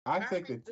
I think that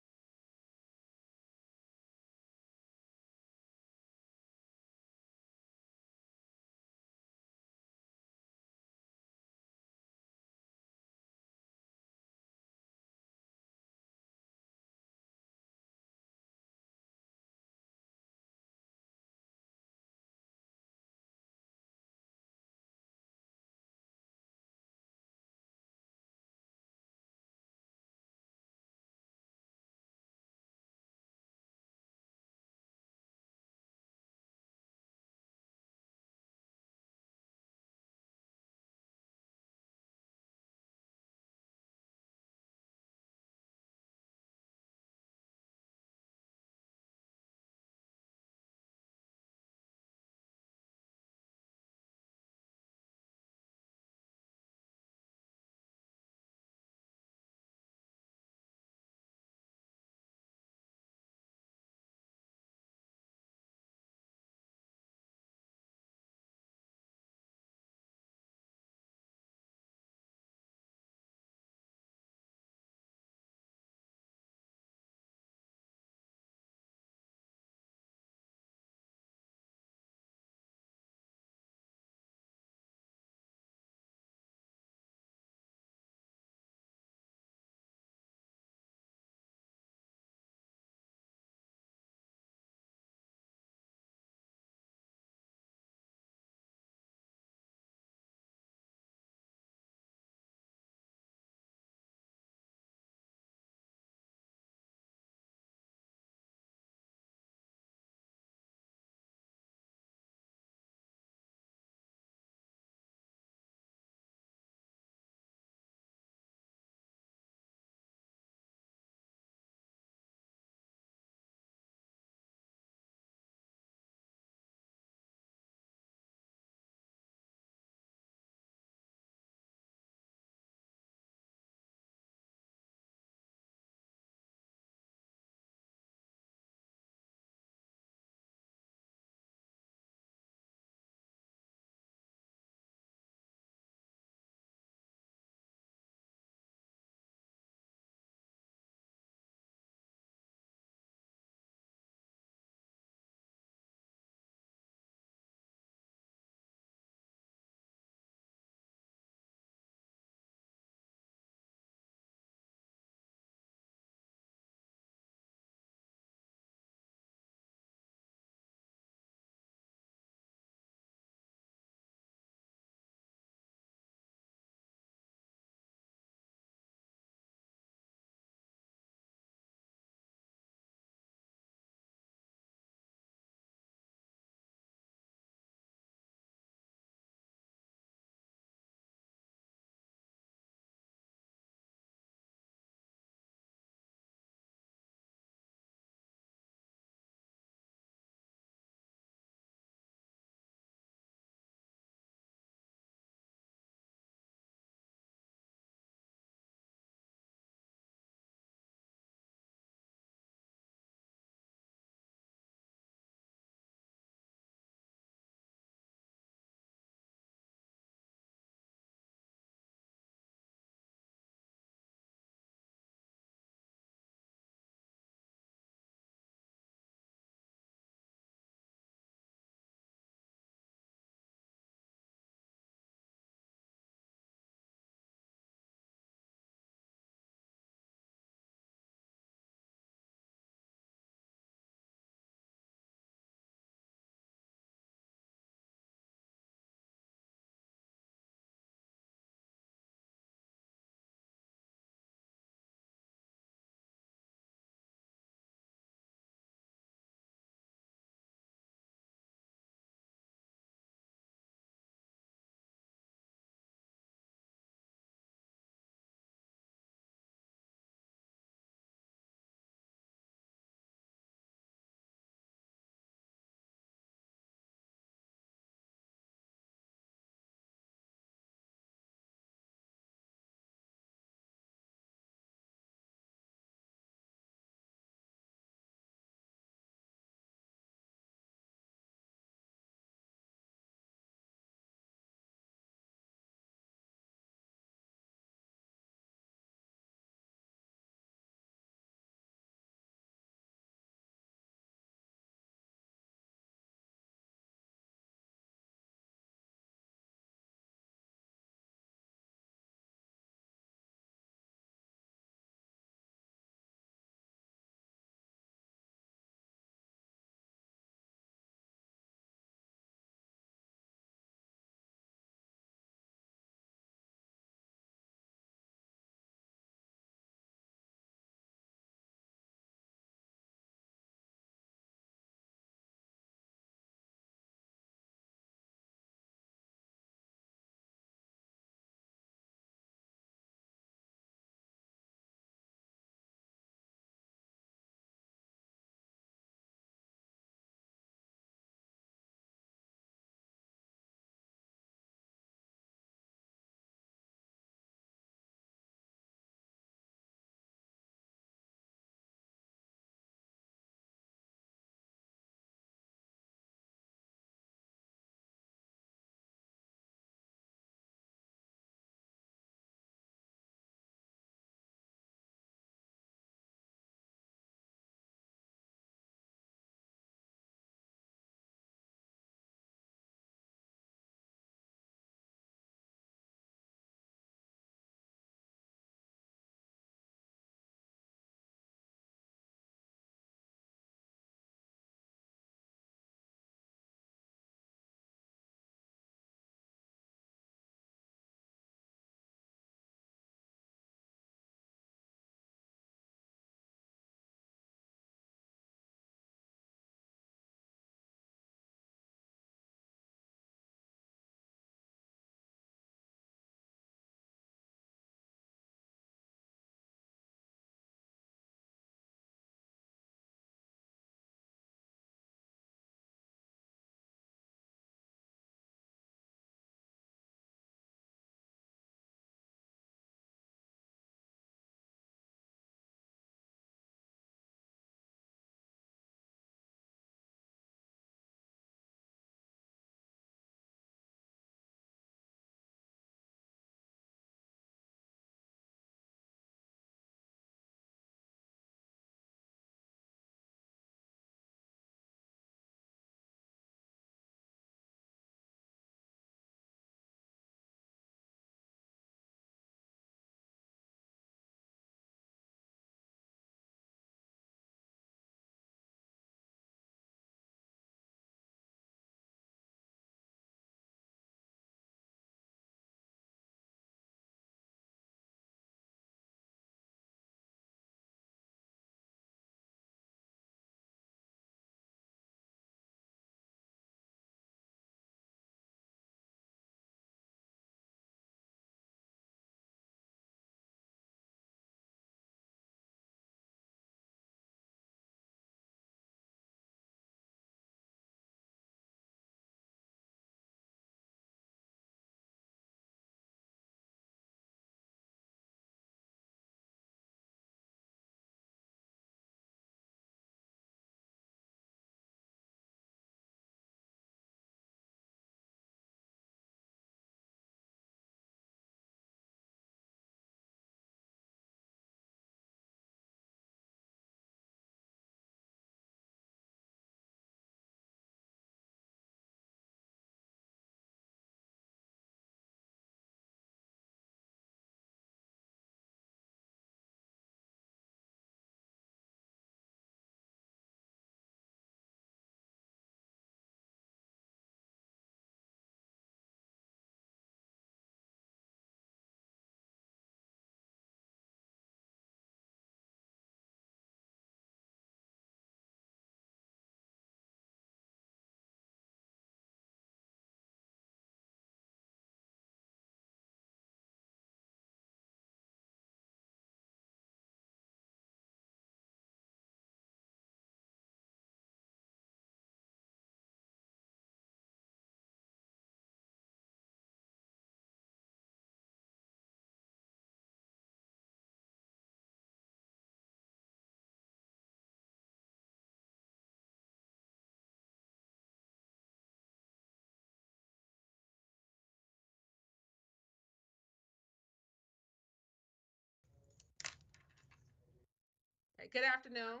Good afternoon.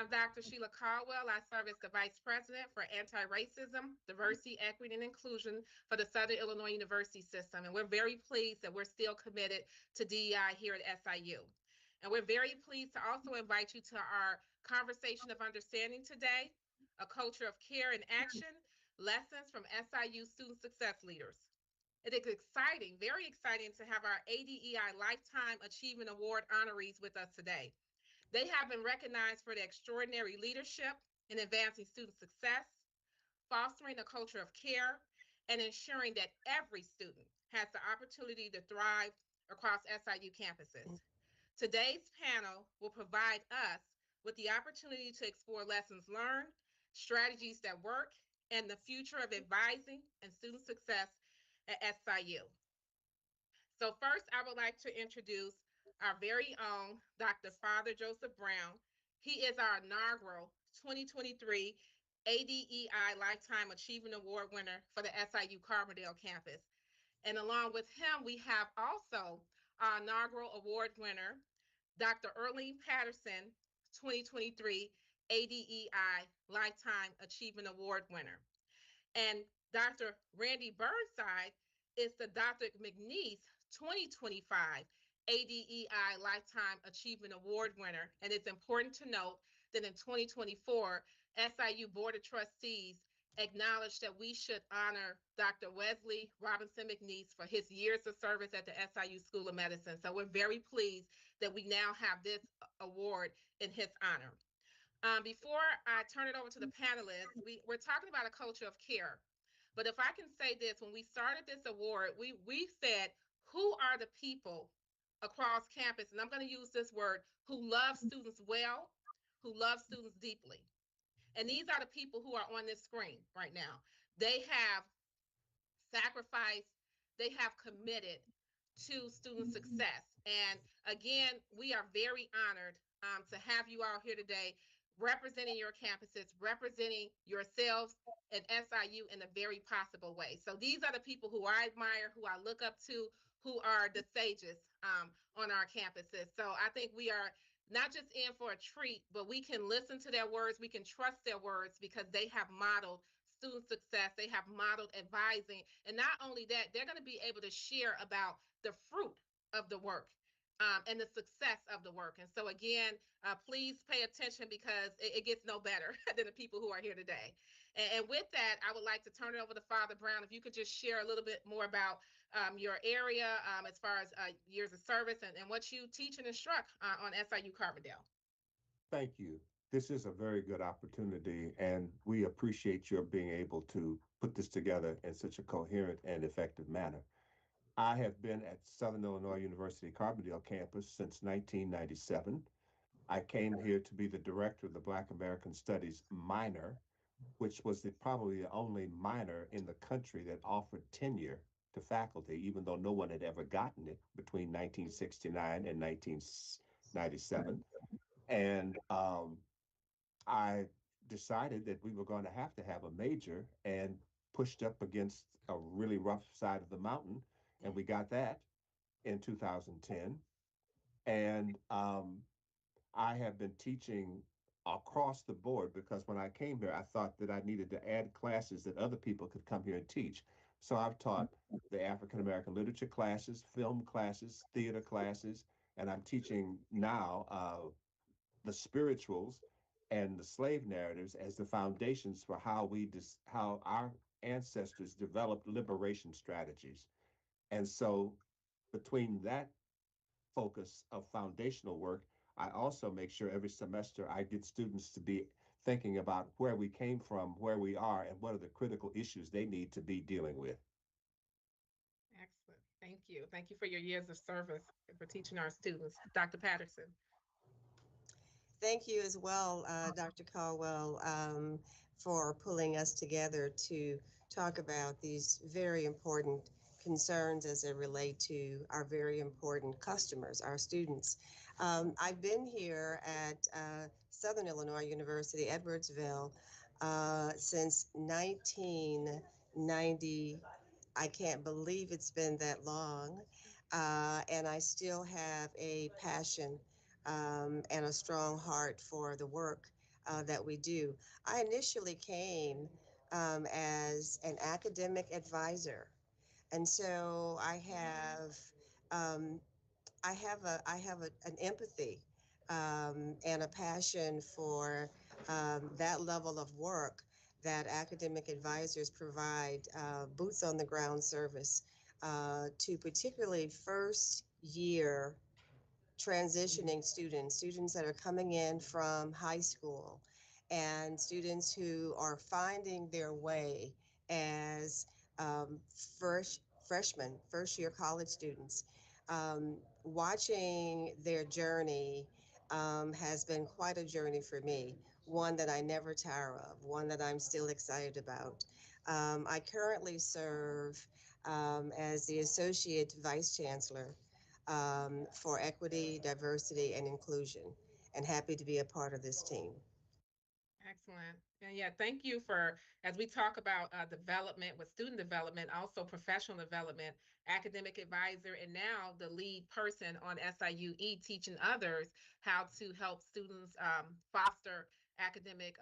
I'm Dr. Sheila Caldwell. I serve as the Vice President for Anti-Racism, Diversity, Equity, and Inclusion for the Southern Illinois University System. And we're very pleased that we're still committed to DEI here at SIU. And we're very pleased to also invite you to our conversation of understanding today, a culture of care and action, lessons from SIU student success leaders. It is exciting, very exciting to have our ADEI Lifetime Achievement Award honorees with us today. They have been recognized for their extraordinary leadership in advancing student success, fostering a culture of care, and ensuring that every student has the opportunity to thrive across SIU campuses. Today's panel will provide us with the opportunity to explore lessons learned, strategies that work, and the future of advising and student success at SIU. So first, I would like to introduce our very own Dr. Father Joseph Brown. He is our inaugural 2023 ADEI Lifetime Achievement Award winner for the SIU Carbondale campus. And along with him, we have also our inaugural award winner, Dr. Earlene Patterson, 2023 ADEI Lifetime Achievement Award winner. And Dr. Randy Burnside is the Dr. McNeese 2025 ADEI Lifetime Achievement Award winner. And it's important to note that in 2024, SIU Board of Trustees acknowledged that we should honor Dr. Wesley Robinson McNeese for his years of service at the SIU School of Medicine. So we're very pleased that we now have this award in his honor. Before I turn it over to the panelists, we're talking about a culture of care. But if I can say this, when we started this award, we said, who are the people across campus, and I'm going to use this word, who love students well, who love students deeply. And these are the people who are on this screen right now. They have sacrificed, they have committed to student success. And again, we are very honored to have you all here today representing your campuses, representing yourselves and SIU in a very possible way. So these are the people who I admire, who I look up to, who are the sages on our campuses. So I think we are not just in for a treat, but we can listen to their words, we can trust their words because they have modeled student success, they have modeled advising, and not only that, they're going to be able to share about the fruit of the work and the success of the work. And so again, please pay attention because it gets no better than the people who are here today. And with that, I would like to turn it over to Father Brown. If you could just share a little bit more about your area as far as years of service and what you teach and instruct on SIU Carbondale. Thank you. This is a very good opportunity, and we appreciate your being able to put this together in such a coherent and effective manner. I have been at Southern Illinois University Carbondale campus since 1997. I came here to be the director of the Black American Studies minor, which was probably the only minor in the country that offered tenure to faculty, even though no one had ever gotten it between 1969 and 1997. And I decided that we were going to have a major and pushed up against a really rough side of the mountain. And we got that in 2010. And I have been teaching across the board because when I came here, I thought that I needed to add classes that other people could come here and teach. So I've taught the African American literature classes, film classes, theater classes, and I'm teaching now the spirituals and the slave narratives as the foundations for how our ancestors developed liberation strategies. And so between that focus of foundational work, I also make sure every semester I get students to be thinking about where we came from, where we are, and what are the critical issues they need to be dealing with. Excellent. Thank you. Thank you for your years of service for teaching our students. Dr. Patterson. Thank you as well, Dr. Caldwell, for pulling us together to talk about these very important concerns as they relate to our very important customers, our students. I've been here at Southern Illinois University, Edwardsville, since 1990. I can't believe it's been that long. And I still have a passion and a strong heart for the work that we do. I initially came as an academic advisor, and so um, an empathy and a passion for that level of work that academic advisors provide, boots on the ground service to particularly first year transitioning students, students that are coming in from high school, and students who are finding their way as freshmen, first year college students. Watching their journey has been quite a journey for me, one that I never tire of, one that I'm still excited about. I currently serve as the Associate Vice Chancellor for equity, diversity, and inclusion, and happy to be a part of this team. Excellent. And yeah, thank you for, as we talk about development with student development, also professional development, academic advisor, and now the lead person on SIUE teaching others how to help students foster academic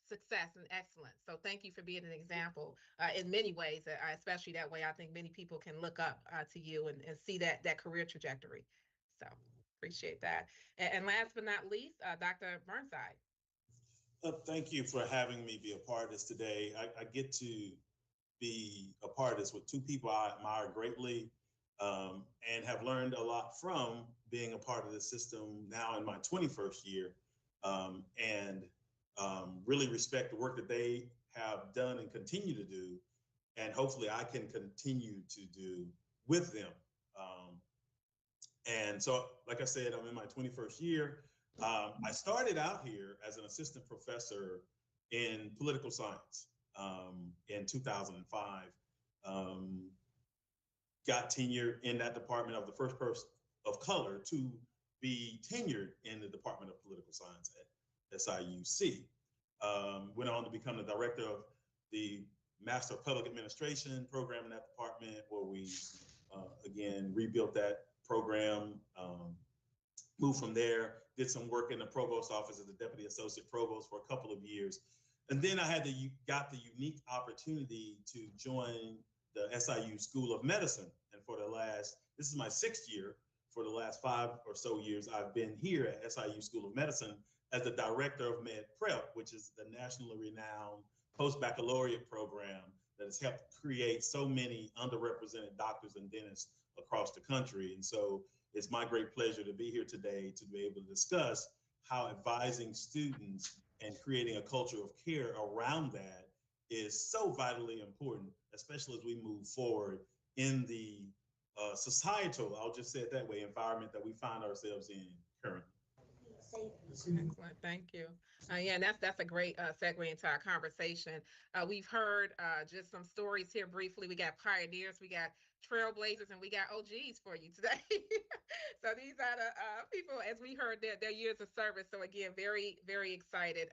success and excellence. So thank you for being an example in many ways, especially that way. I think many people can look up to you and see that career trajectory. So appreciate that. And last but not least, Dr. Burnside. Thank you for having me be a part of this today. I get to be a part of this with two people I admire greatly and have learned a lot from being a part of the system now in my 21st year and really respect the work that they have done and continue to do. And hopefully I can continue to do with them. And so, like I said, I'm in my 21st year. I started out here as an assistant professor in political science in 2005. Got tenure in that department of the first person of color to be tenured in the Department of Political Science at SIUC. Went on to become the director of the Master of Public Administration program in that department, where we again rebuilt that program. Moved from there, did some work in the provost office as a deputy associate provost for a couple of years. And then I got the unique opportunity to join the SIU School of Medicine. And this is my 6th year. For the last 5 or so years, I've been here at SIU School of Medicine as the director of Med Prep, which is the nationally renowned post-baccalaureate program that has helped create so many underrepresented doctors and dentists across the country. And so it's my great pleasure to be here today to be able to discuss how advising students and creating a culture of care around that is so vitally important, especially as we move forward in the societal, I'll just say it that way, environment that we find ourselves in currently. Excellent, thank you. Yeah, and that's a great segue into our conversation. We've heard just some stories here briefly. We got pioneers, we got trailblazers, and we got OGs for you today. So these are the people, as we heard, their years of service. So again, very, very excited.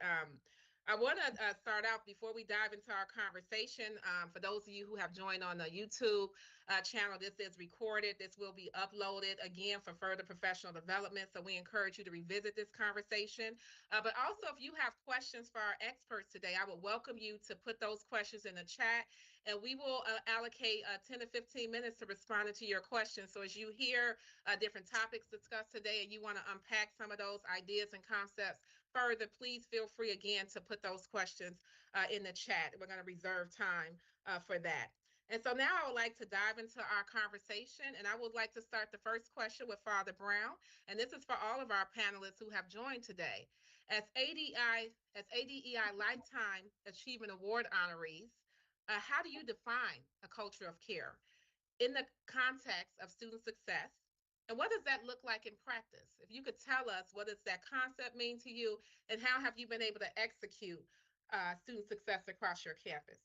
I want to start out before we dive into our conversation. For those of you who have joined on the YouTube channel, this is recorded. This will be uploaded again for further professional development. So we encourage you to revisit this conversation. But also, if you have questions for our experts today, I would welcome you to put those questions in the chat, and we will allocate 10 to 15 minutes to responding to your questions. So as you hear different topics discussed today and you want to unpack some of those ideas and concepts further, please feel free again to put those questions in the chat. We're going to reserve time for that. And so now I would like to dive into our conversation, and I would like to start the first question with Father Brown. And this is for all of our panelists who have joined today. As ADEI Lifetime Achievement Award honorees, how do you define a culture of care in the context of student success? And what does that look like in practice? If you could tell us, what does that concept mean to you, and how have you been able to execute student success across your campus?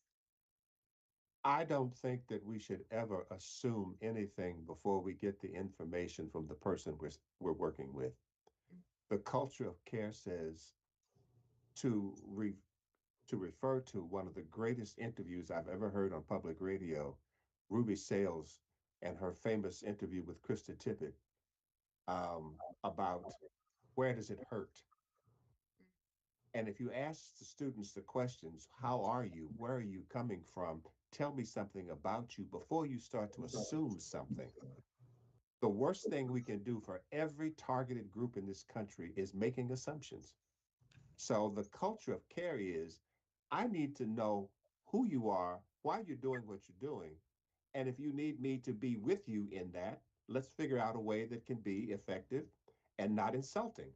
I don't think that we should ever assume anything before we get the information from the person we're working with. The culture of care says to refer to one of the greatest interviews I've ever heard on public radio, Ruby Sales and her famous interview with Krista Tippett about Where does it hurt? And if you ask the students the questions, how are you? Where are you coming from? Tell me something about you before you start to assume something. The worst thing we can do for every targeted group in this country is making assumptions. So the culture of care is I need to know who you are, why you're doing what you're doing. And if you need me to be with you in that, let's figure out a way that can be effective and not insulting.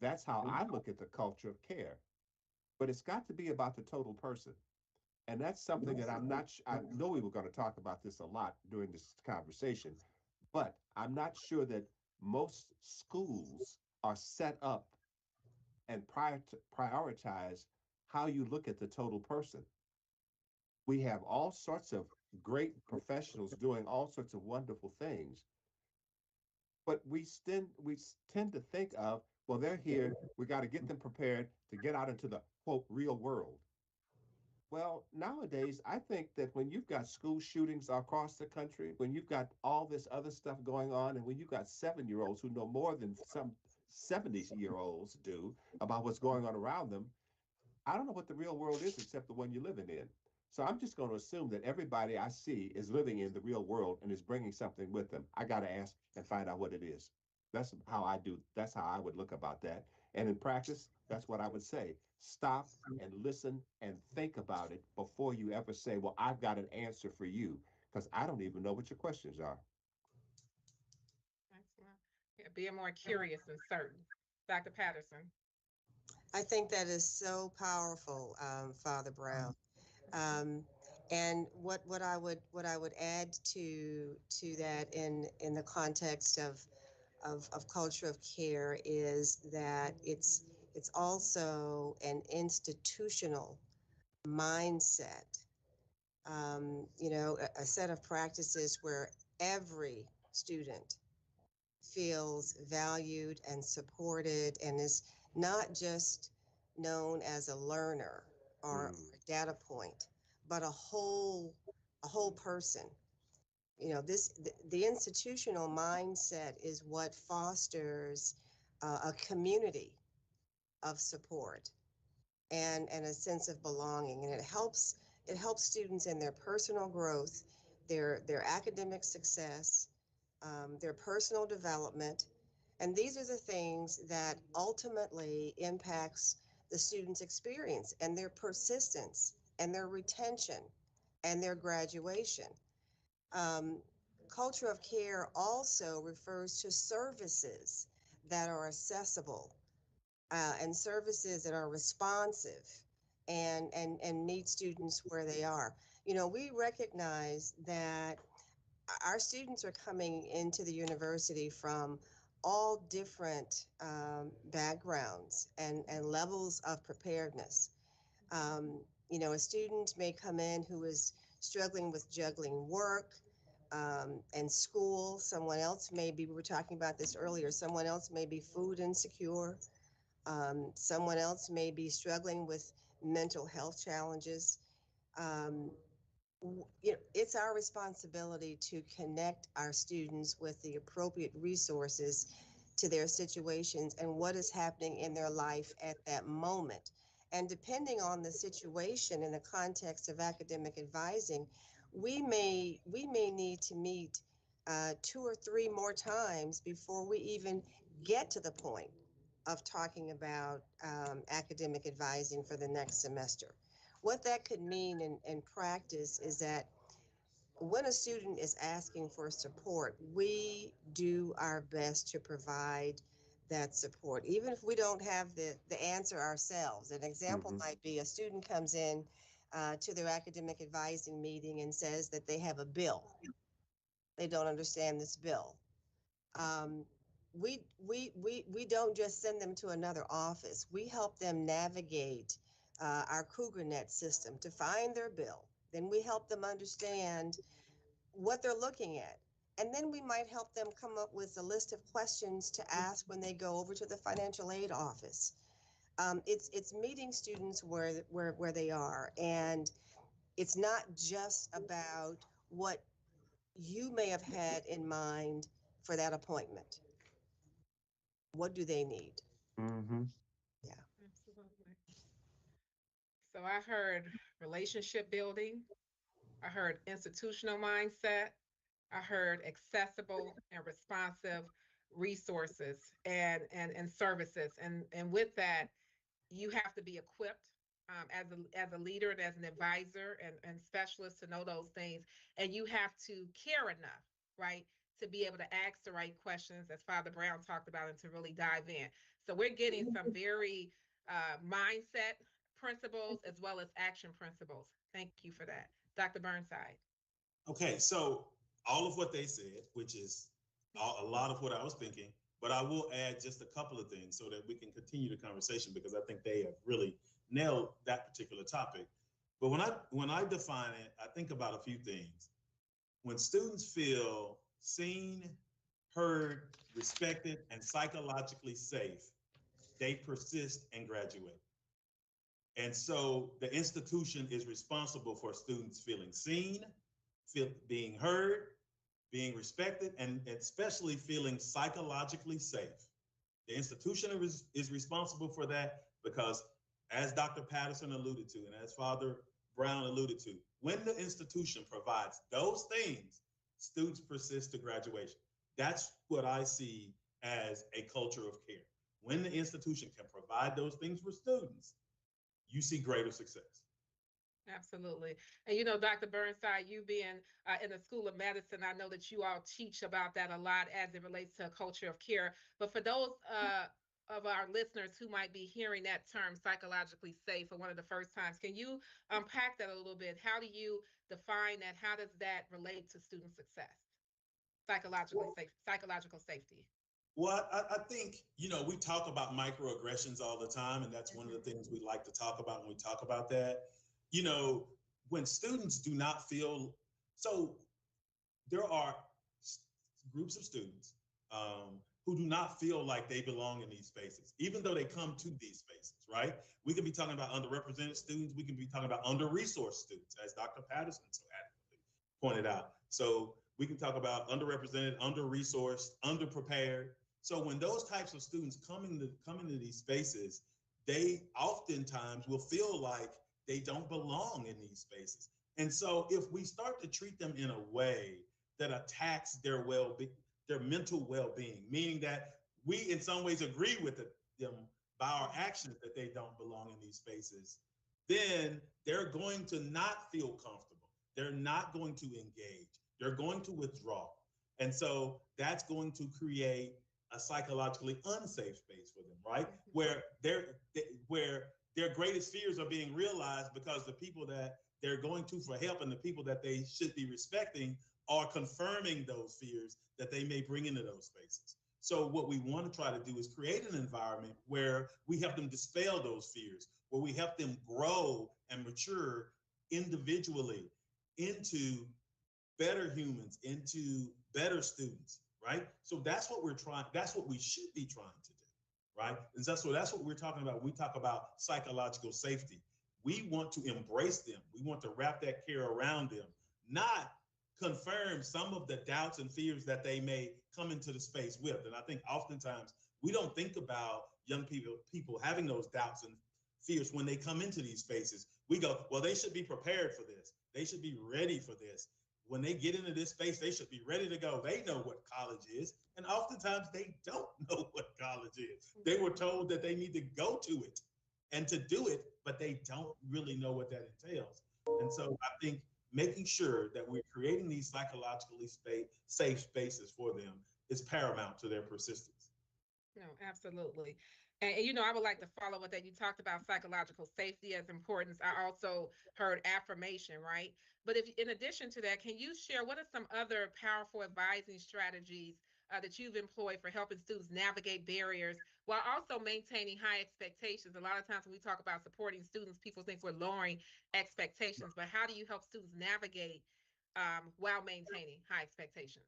That's how I look at the culture of care. But it's got to be about the total person. And that's something that I know we were going to talk about this a lot during this conversation, but I'm not sure that most schools are set up and prioritize how you look at the total person. We have all sorts of great professionals doing all sorts of wonderful things, but we tend to think of, well, they're here, we got to get them prepared to get out into the quote real world. Well, nowadays, I think that when you've got school shootings across the country, when you've got all this other stuff going on, and when you've got 7-year-olds who know more than some 70-year-olds do about what's going on around them, I don't know what the real world is except the one you're living in. So I'm just going to assume that everybody I see is living in the real world and is bringing something with them. I got to ask and find out what it is. That's how I do. That's how I would look about that. And in practice, that's what I would say. Stop and listen and think about it before you ever say, well, I've got an answer for you, because I don't even know what your questions are. Excellent. Yeah, being more curious and certain. Dr. Patterson. I think that is so powerful, Father Brown. Um, and what I would add to that in the context of culture of care is that it's also an institutional mindset. A set of practices where every student feels valued and supported and is not just known as a learner or Mm, a data point, but a whole person. The institutional mindset is what fosters a community of support and a sense of belonging, and it helps students in their personal growth, their academic success, their personal development. And these are the things that ultimately impacts the student's experience and their persistence and their retention and their graduation. um, Culture of care also refers to services that are accessible, and services that are responsive and meet students where they are. We recognize that our students are coming into the university from all different backgrounds and levels of preparedness. A student may come in who is struggling with juggling work and school. Someone else may be, we were talking about this earlier, someone else may be food insecure. Someone else may be struggling with mental health challenges. Um, it's our responsibility to connect our students with the appropriate resources to their situations and what is happening in their life at that moment. And depending on the situation in the context of academic advising, we may need to meet 2 or 3 more times before we even get to the point of talking about academic advising for the next semester. What that could mean in practice is that when a student is asking for support, we do our best to provide that support, even if we don't have the answer ourselves. An example hmm might be a student comes in to their academic advising meeting and says that they have a bill. They don't understand this bill. Um, we don't just send them to another office. We help them navigate our CougarNet system to find their bill. Then we help them understand what they're looking at. And then we might help them come up with a list of questions to ask when they go over to the financial aid office. It's meeting students where they are, and it's not just about what you may have had in mind for that appointment. what do they need? Mm-hmm. Absolutely. So I heard relationship building. I heard institutional mindset. I heard accessible and responsive resources and services. And with that, you have to be equipped as a leader and as an advisor and specialist to know those things. And you have to care enough, right, to be able to ask the right questions, as Father Brown talked about, and to really dive in. So we're getting some very mindset principles as well as action principles. Thank you for that. Dr. Burnside. Okay, so all of what they said, which is a lot of what I was thinking, but I will add just a couple of things so that we can continue the conversation because I think they have really nailed that particular topic. But when I define it, I think about a few things. When students feel seen, heard, respected, and psychologically safe, they persist and graduate. And so the institution is responsible for students feeling seen, being heard, being respected, and especially feeling psychologically safe. The institution is responsible for that because, as Dr. Patterson alluded to, and as Father Brown alluded to, when the institution provides those things, students persist to graduation. That's what I see as a culture of care. When the institution can provide those things for students, you see greater success. Absolutely. And Dr. Burnside, you being in the School of Medicine, I know that you all teach about that a lot as it relates to a culture of care. But for those of our listeners who might be hearing that term psychologically safe for one of the first times, can you unpack that a little bit? How do you define that? How does that relate to student success? Psychological safety. Well, I think, we talk about microaggressions all the time, and that's one of the things we like to talk about when we talk about that. You know, when students do not feel, so there are groups of students who do not feel like they belong in these spaces, even though they come to these spaces, right? We could be talking about underrepresented students. We can be talking about under-resourced students, as Dr. Patterson so adequately pointed out. So we can talk about underrepresented, under-resourced, underprepared. So when those types of students come into these spaces, they oftentimes will feel like they don't belong in these spaces. And so if we start to treat them in a way that attacks their well-being, their mental well-being, meaning that we in some ways agree with them by our actions that they don't belong in these spaces, then they're going to not feel comfortable. They're not going to engage. They're going to withdraw. And so that's going to create a psychologically unsafe space for them, right? Where their greatest fears are being realized because the people that they're going to for help and the people that they should be respecting are confirming those fears that they may bring into those spaces. So what we want to try to do is create an environment where we help them dispel those fears, where we help them grow and mature individually into better humans, into better students, right? So that's what we should be trying to do, right? And that's what we're talking about. We talk about psychological safety. We want to embrace them. We want to wrap that care around them, not confirm some of the doubts and fears that they may come into the space with. And I think oftentimes we don't think about young people having those doubts and fears when they come into these spaces. We go, well, they should be prepared for this. They should be ready for this. When they get into this space, they should be ready to go. They know what college is. And oftentimes they don't know what college is. They were told that they need to go to it and to do it, but they don't really know what that entails. And so I think making sure that we're creating these psychologically safe spaces for them is paramount to their persistence. No, absolutely. And I would like to follow with that. You talked about psychological safety as importance. I also heard affirmation, right? But if in addition to that, can you share what are some other powerful advising strategies that you've employed for helping students navigate barriers while also maintaining high expectations? A lot of times when we talk about supporting students, people think we're lowering expectations, but how do you help students navigate while maintaining high expectations?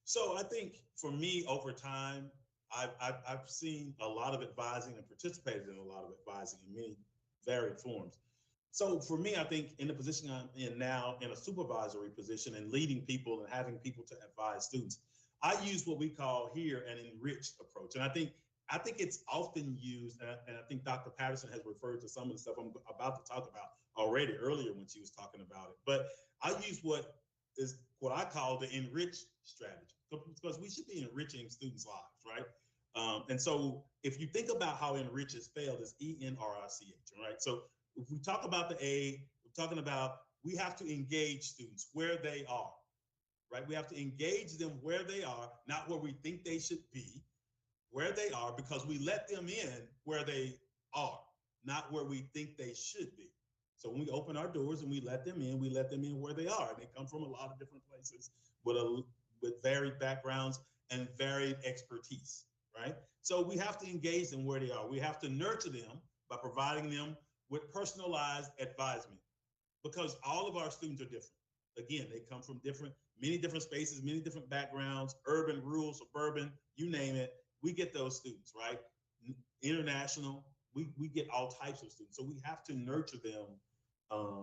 So I think for me, over time, I've seen a lot of advising and participated in a lot of advising in many varied forms. So for me, I think in the position I'm in now, in a supervisory position and leading people and having people to advise students, I use what we call here an enriched approach. And I think it's often used, and I think Dr. Patterson has referred to some of the stuff I'm about to talk about already earlier when she was talking about it. But I use what I call the enriched strategy, because we should be enriching students' lives, right? And so if you think about how enrich is spelled, it's ENRICH, right? So if we talk about the A, we're talking about we have to engage students where they are, right? We have to engage them where they are, not where we think they should be, where they are, because we let them in where they are, not where we think they should be. So when we open our doors and we let them in where they are. And they come from a lot of different places with varied backgrounds and varied expertise, right? So we have to engage them where they are. We have to nurture them by providing them with personalized advisement, because all of our students are different. Again, they come from many different spaces, many different backgrounds, urban, rural, suburban, you name it. We get those students, right? International, we get all types of students. So we have to nurture them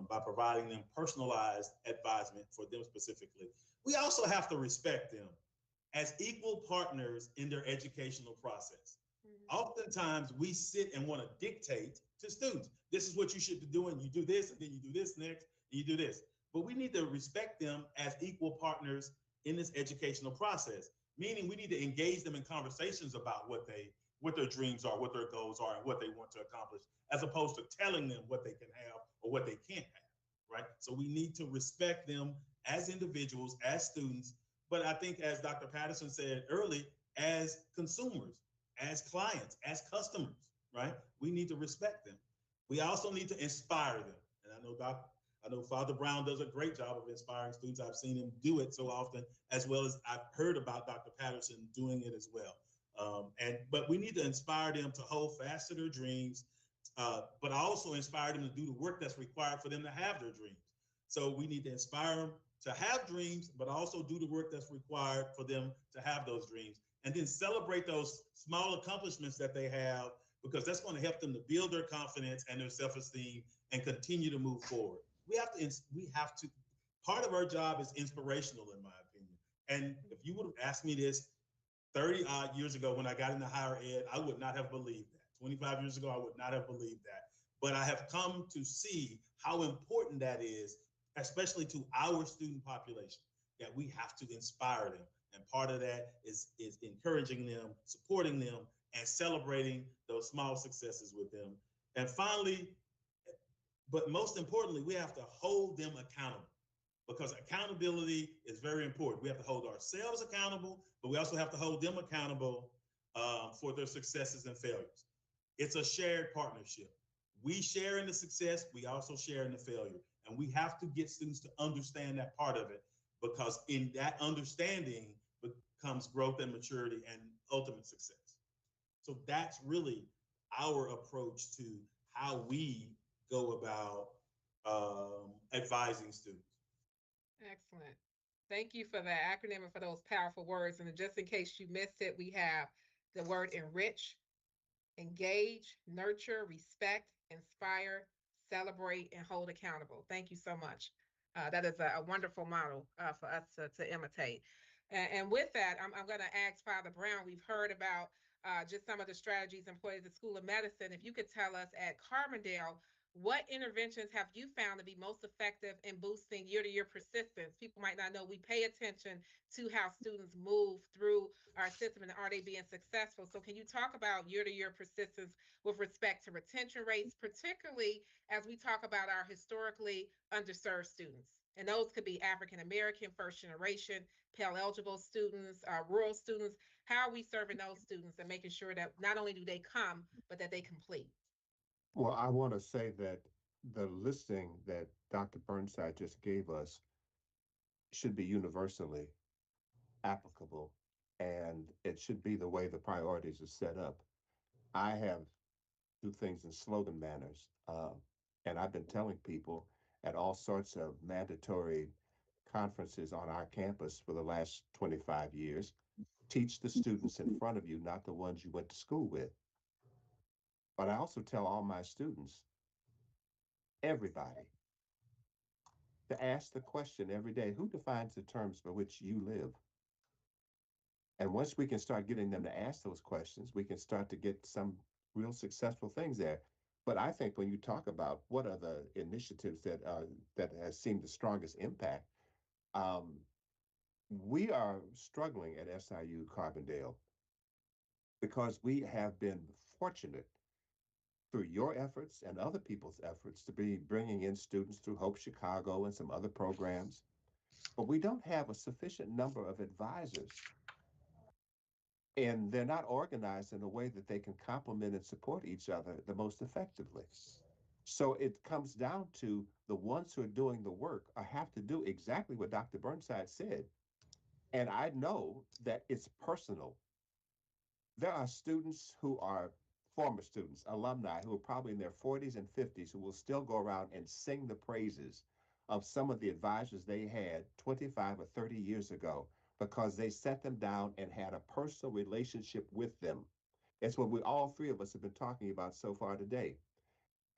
by providing them personalized advisement for them specifically. We also have to respect them as equal partners in their educational process. Mm-hmm. Oftentimes we sit and want to dictate to students, this is what you should be doing. You do this, and then you do this next, and you do this. But we need to respect them as equal partners in this educational process, meaning we need to engage them in conversations about what their dreams are, what their goals are, and what they want to accomplish, as opposed to telling them what they can have or what they can't have, right? So we need to respect them as individuals, as students, but I think, as Dr. Patterson said early, as consumers, as clients, as customers, right? We need to respect them. We also need to inspire them. And I know Father Brown does a great job of inspiring students. I've seen him do it so often, as well as I've heard about Dr. Patterson doing it as well. But we need to inspire them to hold fast to their dreams, but also inspire them to do the work that's required for them to have their dreams. So we need to inspire them to have dreams, but also do the work that's required for them to have those dreams. And then celebrate those small accomplishments that they have, because that's going to help them to build their confidence and their self-esteem and continue to move forward. We have to, part of our job is inspirational, in my opinion. And if you would have asked me this 30 odd years ago when I got into higher ed, I would not have believed that. 25 years ago, I would not have believed that. But I have come to see how important that is, especially to our student population, that we have to inspire them. And part of that is encouraging them, supporting them, and celebrating those small successes with them. And finally, but most importantly, we have to hold them accountable, because accountability is very important. We have to hold ourselves accountable, but we also have to hold them accountable for their successes and failures. It's a shared partnership. We share in the success, we also share in the failure. And we have to get students to understand that part of it, because in that understanding becomes growth and maturity and ultimate success. So that's really our approach to how we go about advising students. Excellent. Thank you for that acronym and for those powerful words. And just in case you missed it, we have the word enrich, engage, nurture, respect, inspire, celebrate, and hold accountable. Thank you so much. That is a wonderful model for us to imitate. And with that, I'm going to ask Father Brown. We've heard about just some of the strategies employed at the School of Medicine. If you could tell us at Carbondale, what interventions have you found to be most effective in boosting year-to-year persistence? People might not know we pay attention to how students move through our system and are they being successful. So can you talk about year-to-year persistence with respect to retention rates, particularly as we talk about our historically underserved students? And those could be African-American, first generation, Pell eligible students, rural students. How are we serving those students and making sure that not only do they come, but that they complete? Well, I want to say that the listing that Dr. Burnside just gave us should be universally applicable, and it should be the way the priorities are set up. I have do things in slogan manners, and I've been telling people at all sorts of mandatory conferences on our campus for the last 25 years, teach the students in front of you, not the ones you went to school with. But I also tell all my students, everybody, to ask the question every day, who defines the terms by which you live? And once we can start getting them to ask those questions, we can start to get some real successful things there. But I think when you talk about what are the initiatives that has seen the strongest impact, um, we are struggling at SIU Carbondale because we have been fortunate through your efforts and other people's efforts to be bringing in students through Hope Chicago and some other programs, but we don't have a sufficient number of advisors, and they're not organized in a way that they can complement and support each other the most effectively. So it comes down to the ones who are doing the work have to do exactly what Dr. Burnside said. And I know that it's personal. There are students who are former students, alumni, who are probably in their 40s and 50s, who will still go around and sing the praises of some of the advisors they had 25 or 30 years ago because they sat them down and had a personal relationship with them. It's what we all three of us have been talking about so far today.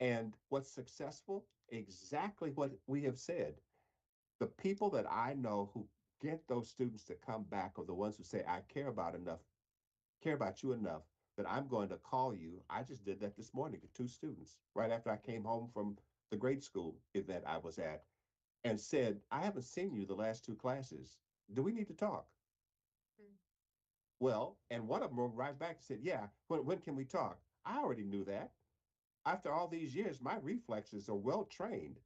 And what's successful? Exactly what we have said. The people that I know who get those students to come back are the ones who say, I care about you enough that I'm going to call you. I just did that this morning to two students right after I came home from the grade school event I was at and said, I haven't seen you the last two classes. Do we need to talk? Mm. Well, and one of them wrote right back and said, yeah, when can we talk? I already knew that. After all these years, my reflexes are well trained.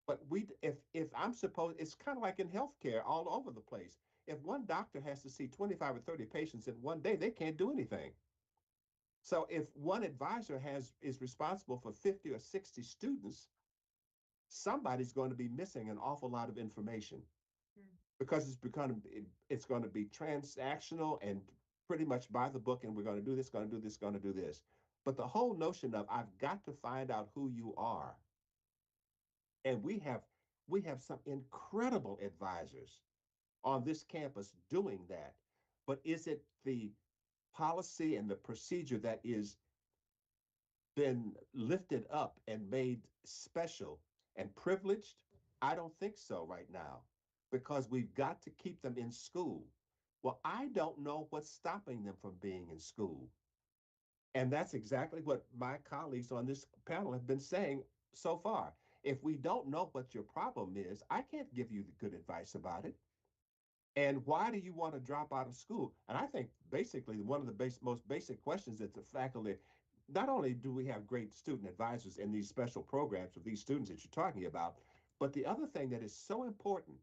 But if I'm supposed, it's kind of like in healthcare all over the place. If one doctor has to see 25 or 30 patients in one day, they can't do anything. So if one advisor is responsible for 50 or 60 students, somebody's going to be missing an awful lot of information because it's going to be transactional and pretty much by the book, and we're going to do this, going to do this, going to do this. But the whole notion of I've got to find out who you are, and we have some incredible advisors on this campus doing that. But is it the policy and the procedure that is been lifted up and made special and privileged? I don't think so right now because we've got to keep them in school. Well, I don't know what's stopping them from being in school. And that's exactly what my colleagues on this panel have been saying so far. If we don't know what your problem is, I can't give you the good advice about it. And why do you want to drop out of school? And I think basically one of the most basic questions that the faculty, not only do we have great student advisors in these special programs with these students that you're talking about, but the other thing that is so important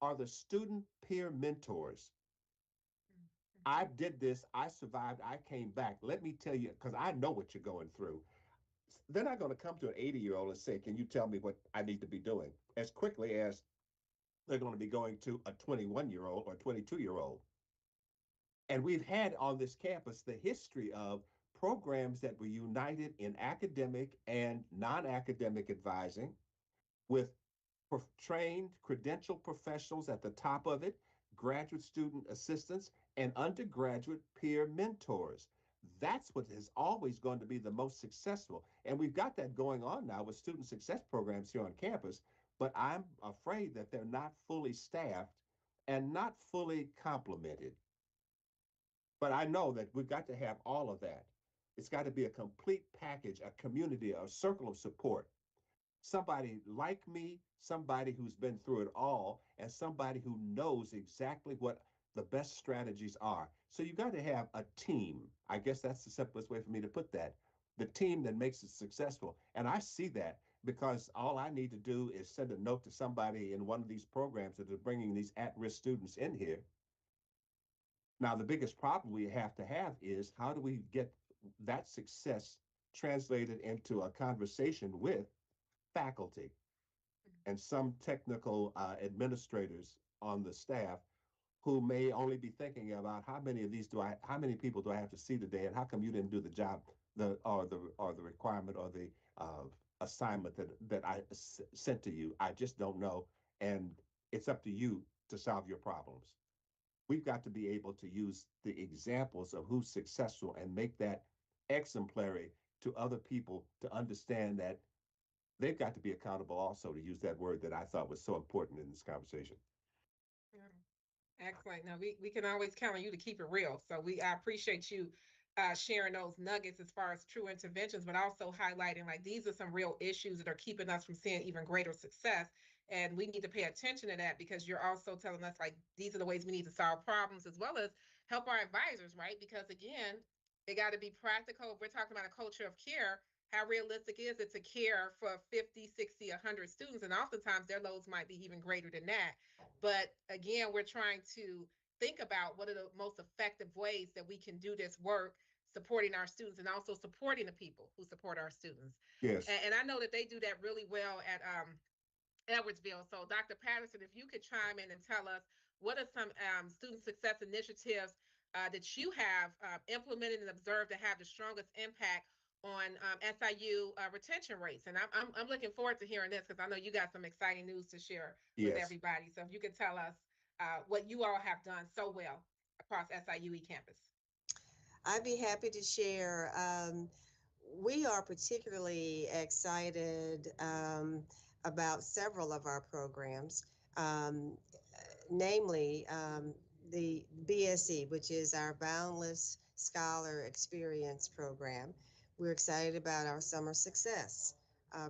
are the student peer mentors. I did this, I survived, I came back. Let me tell you, because I know what you're going through. They're not going to come to an 80-year-old and say, can you tell me what I need to be doing? As quickly as they're going to be going to a 21-year-old or 22-year-old. And we've had on this campus the history of programs that were united in academic and non-academic advising with trained credentialed professionals at the top of it, graduate student assistants, and undergraduate peer mentors. That's what is always going to be the most successful. And we've got that going on now with student success programs here on campus, but I'm afraid that they're not fully staffed and not fully complemented. But I know that we've got to have all of that. It's got to be a complete package, a community, a circle of support. Somebody like me, somebody who's been through it all, and somebody who knows exactly what the best strategies are. So you got to have a team. I guess that's the simplest way for me to put that. The team that makes it successful. And I see that because all I need to do is send a note to somebody in one of these programs that are bringing these at-risk students in here. Now, the biggest problem we have to have is how do we get that success translated into a conversation with faculty and some technical administrators on the staff who may only be thinking about how many people do I have to see today, and how come you didn't do the job, or the requirement or the assignment that I sent to you. I just don't know, and it's up to you to solve your problems. We've got to be able to use the examples of who's successful and make that exemplary to other people to understand that they've got to be accountable also, to use that word that I thought was so important in this conversation. Excellent. Now we can always count on you to keep it real. So I appreciate you sharing those nuggets as far as true interventions, but also highlighting like these are some real issues that are keeping us from seeing even greater success. And we need to pay attention to that because you're also telling us like these are the ways we need to solve problems as well as help our advisors, right? Because again, they got to be practical. If we're talking about a culture of care, how realistic is it to care for 50, 60, 100 students? And oftentimes their loads might be even greater than that. But again, we're trying to think about what are the most effective ways that we can do this work supporting our students and also supporting the people who support our students. Yes. And I know that they do that really well at Edwardsville. So Dr. Patterson, if you could chime in and tell us what are some student success initiatives that you have implemented and observed to have the strongest impact on SIU retention rates. And I'm looking forward to hearing this because I know you got some exciting news to share with Yes. everybody. So if you could tell us what you all have done so well across SIU campus. I'd be happy to share. We are particularly excited about several of our programs, um, namely the BSE, which is our Boundless Scholar Experience program. We're excited about our Summer Success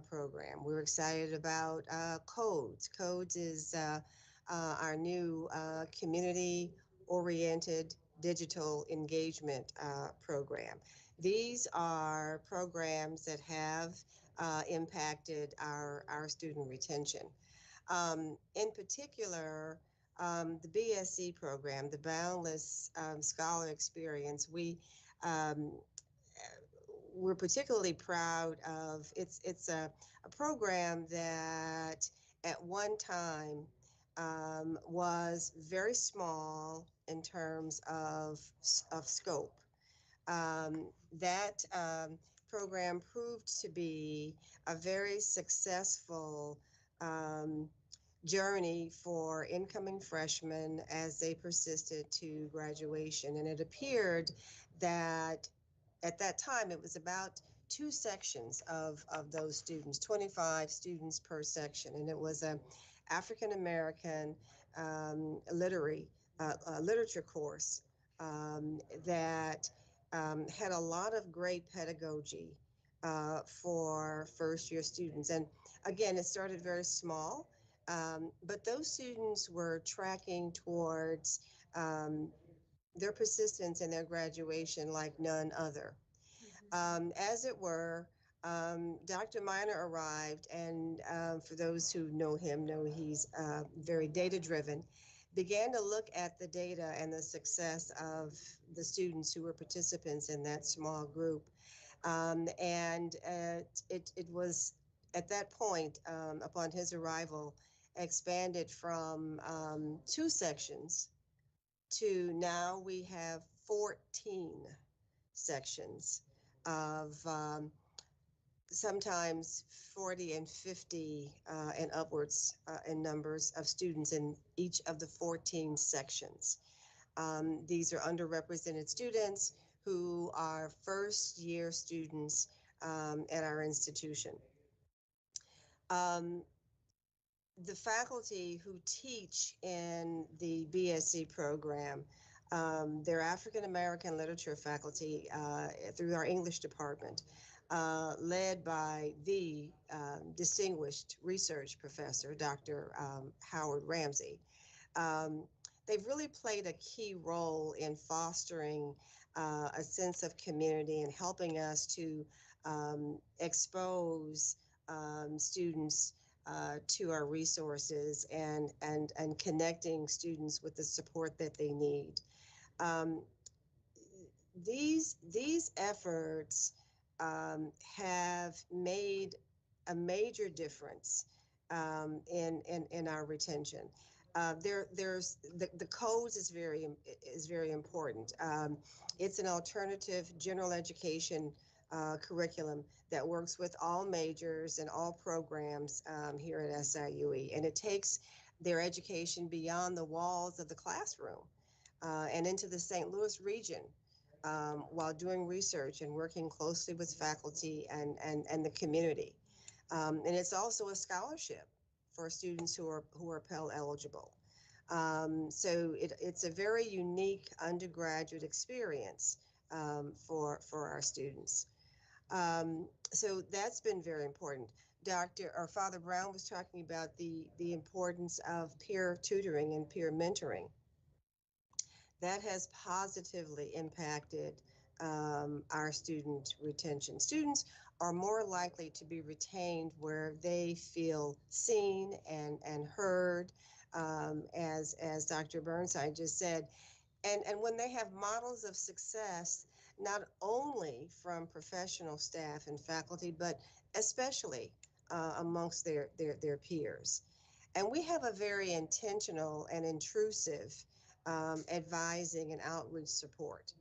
program. We're excited about Codes. Codes is our new community-oriented digital engagement program. These are programs that have impacted our student retention. In particular, the BSE program, the Boundless Scholar Experience, um, we're particularly proud of. It's a program that at one time was very small in terms of scope. That program proved to be a very successful um, journey for incoming freshmen as they persisted to graduation. And it appeared that at that time it was about two sections of those students, 25 students per section. And it was a African American literature course that had a lot of great pedagogy for first year students. And again, it started very small, but those students were tracking towards their persistence and their graduation like none other. As it were, Dr. Miner arrived, and for those who know him, know he's very data driven, began to look at the data and the success of the students who were participants in that small group. And it was at that point, upon his arrival, expanded from two sections to now we have 14 sections of sometimes 40 and 50 and upwards in numbers of students in each of the 14 sections. These are underrepresented students who are first year students at our institution. Um, the faculty who teach in the BSc program, they're African American literature faculty through our English department, led by the distinguished research professor, Dr. Howard Ramsey. They've really played a key role in fostering a sense of community and helping us to expose students to our resources and connecting students with the support that they need. Um, these efforts have made a major difference in our retention. There's the codes is very important. It's an alternative general education curriculum that works with all majors and all programs here at SIUE, and it takes their education beyond the walls of the classroom and into the St. Louis region while doing research and working closely with faculty and the community. And it's also a scholarship for students who are Pell eligible. So it's a very unique undergraduate experience for our students. So that's been very important. Father Brown was talking about the importance of peer tutoring and peer mentoring. That has positively impacted our student retention. Students are more likely to be retained where they feel seen and heard, as Dr. Burnside just said, and when they have models of success, not only from professional staff and faculty, but especially amongst their peers. And we have a very intentional and intrusive advising and outreach support.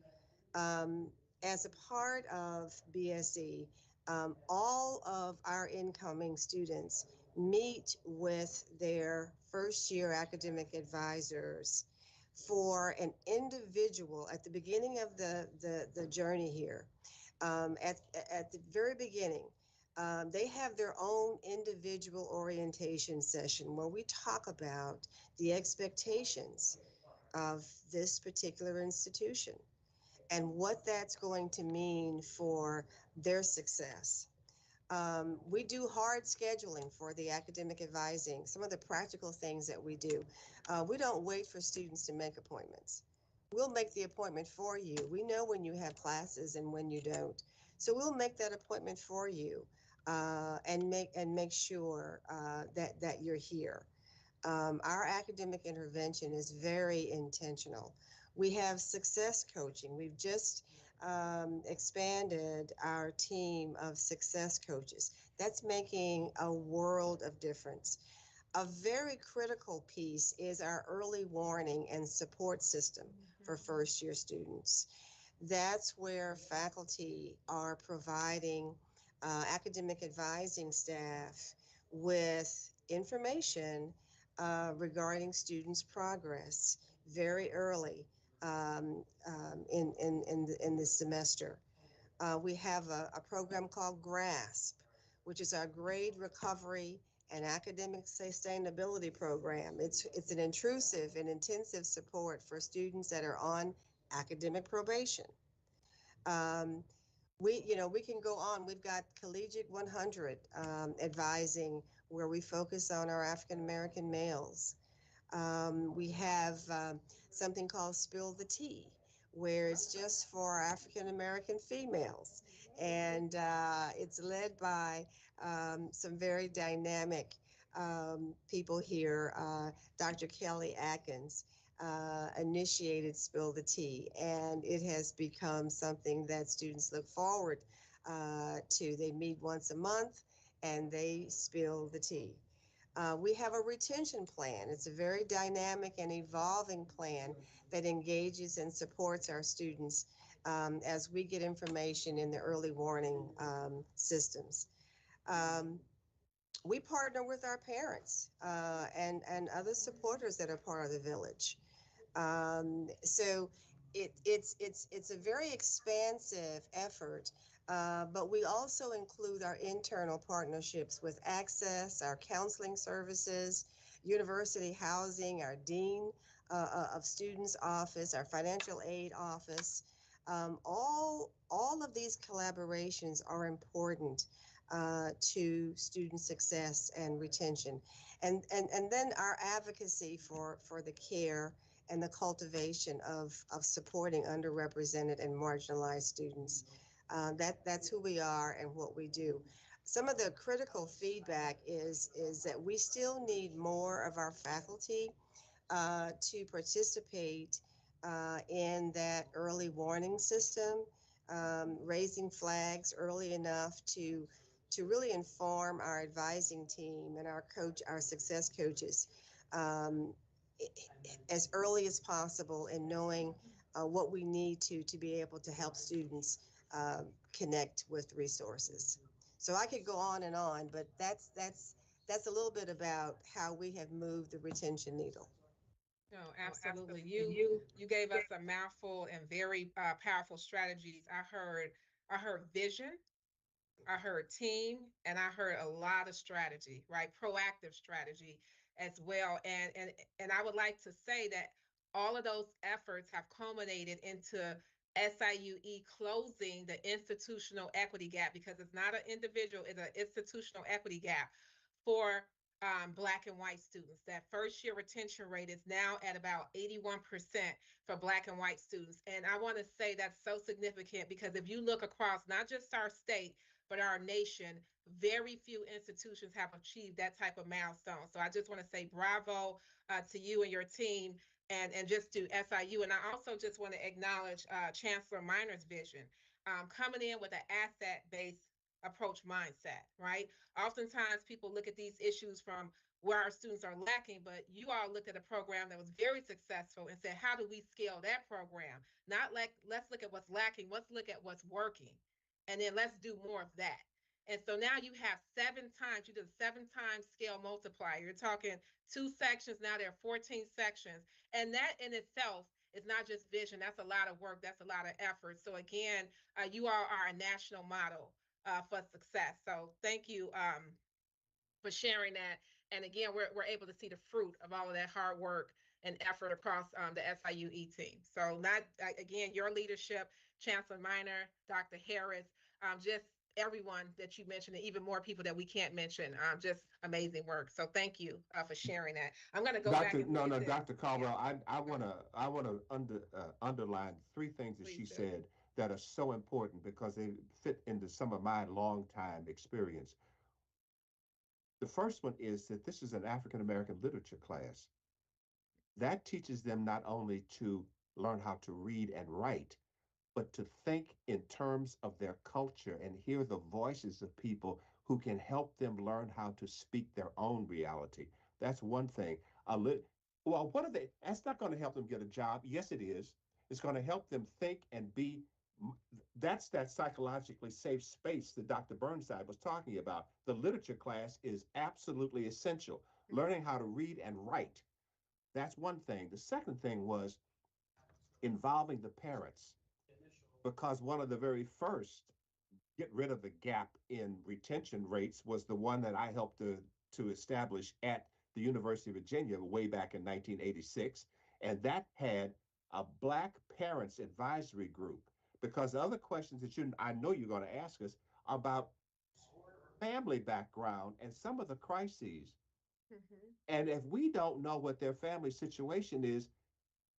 Um, as a part of BSE, all of our incoming students meet with their first year academic advisors for an individual at the beginning of the journey here. At the very beginning, they have their own individual orientation session where we talk about the expectations of this particular institution and what that's going to mean for their success. We do hard scheduling for the academic advising, some of the practical things that we do. We don't wait for students to make appointments. We'll make the appointment for you. We know when you have classes and when you don't. So we'll make that appointment for you and make sure that you're here. Our academic intervention is very intentional. We have success coaching. We've just expanded our team of success coaches. That's making a world of difference. A very critical piece is our early warning and support system for first year students. That's where faculty are providing academic advising staff with information regarding students' progress very early in the semester. We have a program called GRASP, which is our grade recovery and academic sustainability program. It's an intrusive and intensive support for students that are on academic probation. Um, we can go on. We've got Collegiate 100 advising where we focus on our African American males. We have something called Spill the Tea, where it's just for African American females. And it's led by some very dynamic people here. Dr. Kelly Atkins initiated Spill the Tea, and it has become something that students look forward to. They meet once a month and they spill the tea. We have a retention plan. It's a very dynamic and evolving plan that engages and supports our students as we get information in the early warning systems. Um, we partner with our parents and other supporters that are part of the village. So it's a very expansive effort, but we also include our internal partnerships with Access, our counseling services, university housing, our dean of students office, our financial aid office. All of these collaborations are important to student success and retention, and then our advocacy for the care and the cultivation of supporting underrepresented and marginalized students. That's who we are and what we do. Some of the critical feedback is that we still need more of our faculty to participate in that early warning system, raising flags early enough to really inform our advising team and our success coaches um, as early as possible in knowing what we need to be able to help students connect with resources. So I could go on and on, but that's a little bit about how we have moved the retention needle. No, absolutely. You gave us a mouthful and very powerful strategies. I heard vision, I heard team, and I heard a lot of strategy, right? Proactive strategy. as well. And I would like to say that all of those efforts have culminated into SIUE closing the institutional equity gap, because it's not an individual, it's an institutional equity gap for Black and white students. That first year retention rate is now at about 81% for Black and white students. And I want to say that's so significant, because if you look across not just our state, but our nation, very few institutions have achieved that type of milestone. So I just want to say bravo to you and your team, and just to SIU. And I also just want to acknowledge Chancellor Minor's vision, coming in with an asset-based approach mindset, right? Oftentimes people look at these issues from where our students are lacking, but you all looked at a program that was very successful and said, how do we scale that program? Not like, let's look at what's lacking, let's look at what's working, and then let's do more of that. And so now you have 7 times, you did a 7 times scale multiplier. You're talking 2 sections, now there are 14 sections. And that in itself is not just vision, that's a lot of work, that's a lot of effort. So again, you all are a national model for success. So thank you for sharing that. And again, we're able to see the fruit of all of that hard work and effort across the SIUE team. So not, again, your leadership, Chancellor Minor, Dr. Harris, just everyone that you mentioned, and even more people that we can't mention, just amazing work. So thank you for sharing that. I'm going to go back and look at this. Dr. Caldwell, I want to underline 3 things that she said that are so important, because they fit into some of my long time experience. The first one is that this is an African American literature class. That teaches them not only to learn how to read and write, but to think in terms of their culture and hear the voices of people who can help them learn how to speak their own reality. That's one thing. Well, what are they? That's not going to help them get a job. Yes, it is. It's going to help them think and be. That's that psychologically safe space that Dr. Burnside was talking about. The literature class is absolutely essential. Learning how to read and write. That's one thing. The second thing was involving the parents, because one of the very first get rid of the gap in retention rates was the one that I helped to establish at the University of Virginia way back in 1986. And that had a Black Parents Advisory Group, because the other questions that I know you're going to ask us are about family background and some of the crises. Mm-hmm. And if we don't know what their family situation is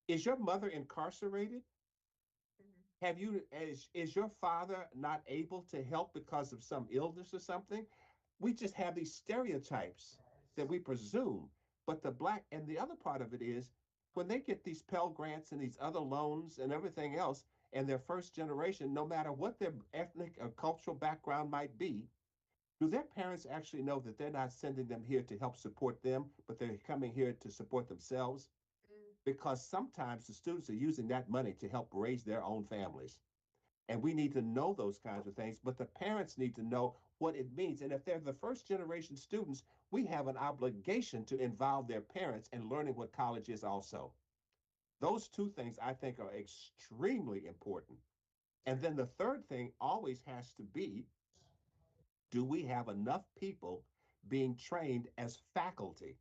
your mother incarcerated? Have you, is your father not able to help because of some illness or something? We just have these stereotypes that we presume. But the other part of it is when they get these Pell Grants and these other loans and everything else, and their first generation, no matter what their ethnic or cultural background might be, do their parents actually know that they're not sending them here to help support them, but they're coming here to support themselves? Because sometimes the students are using that money to help raise their own families. And we need to know those kinds of things, but the parents need to know what it means. And if they're the first generation students, we have an obligation to involve their parents in learning what college is also. Those 2 things I think are extremely important. And then the third thing always has to be, do we have enough people being trained as faculty?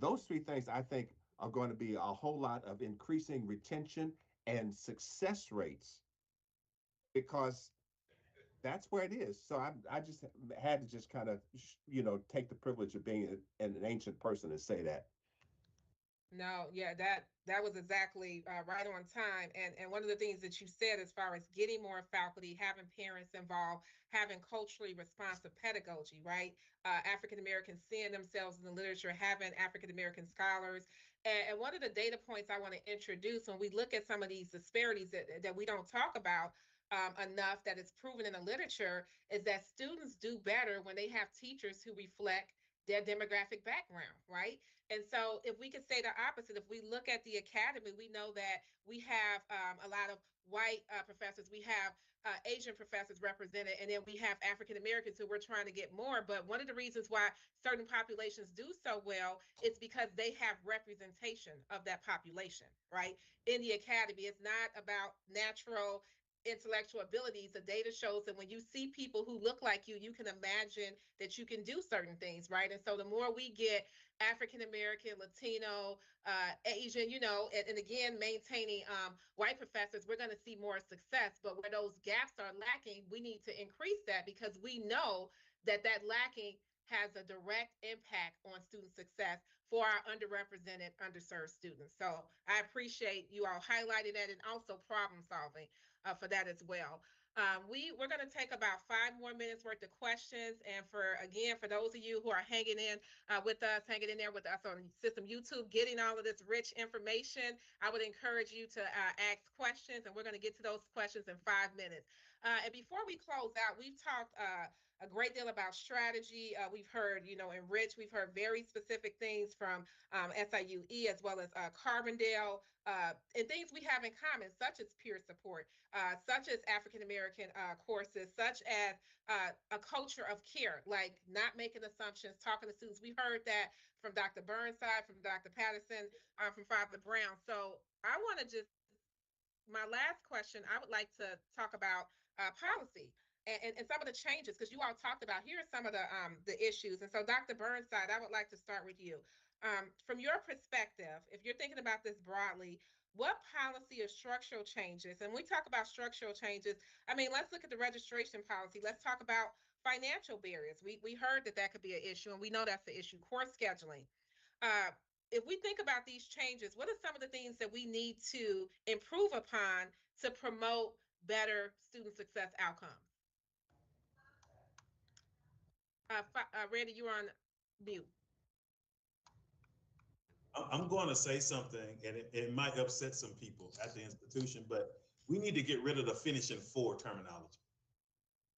Those 3 things I think are going to be a whole lot of increasing retention and success rates, because that's where it is. So I just had to just kind of, take the privilege of being an ancient person and say that. No, yeah, that was exactly right on time. And one of the things that you said, as far as getting more faculty, having parents involved, having culturally responsive pedagogy, right? African Americans seeing themselves in the literature, having African American scholars. And one of the data points I want to introduce when we look at some of these disparities that we don't talk about enough, that is proven in the literature, is that students do better when they have teachers who reflect their demographic background, right? And so if we could say the opposite, if we look at the academy, we know that we have a lot of white professors, we have Asian professors represented, and then we have African Americans who we're trying to get more. But one of the reasons why certain populations do so well is because they have representation of that population, right? In the academy, it's not about natural intellectual abilities. The data shows that when you see people who look like you can imagine that you can do certain things, right? And so the more we get African American, Latino, Asian, and again, maintaining white professors, we're going to see more success. But where those gaps are lacking, we need to increase that, because we know that lacking has a direct impact on student success for our underrepresented, underserved students. So I appreciate you all highlighting that, and also problem solving for that as well. We're going to take about 5 more minutes worth of questions. And for those of you who are hanging in hanging in there with us on System YouTube, getting all of this rich information, I would encourage you to ask questions, and we're going to get to those questions in 5 minutes. And before we close out, we've talked a great deal about strategy. We've heard, in Rich, we've heard very specific things from SIUE as well as Carbondale, and things we have in common, such as peer support, such as African American courses, such as a culture of care, like not making assumptions, talking to students. We heard that from Dr. Burnside, from Dr. Patterson, from Father Brown. So I want to my last question, I would like to talk about policy and some of the changes, because you all talked about, here are some of the issues. And so Dr. Burnside, I would like to start with you. From your perspective, if you're thinking about this broadly, what policy or structural changes, and we talk about structural changes, let's look at the registration policy. Let's talk about financial barriers. We heard that could be an issue, and we know that's the issue. Course scheduling. If we think about these changes, what are some of the things that we need to improve upon to promote better student success outcomes? Randy, you're on mute. I'm going to say something, and it might upset some people at the institution, but we need to get rid of the finishing for terminology.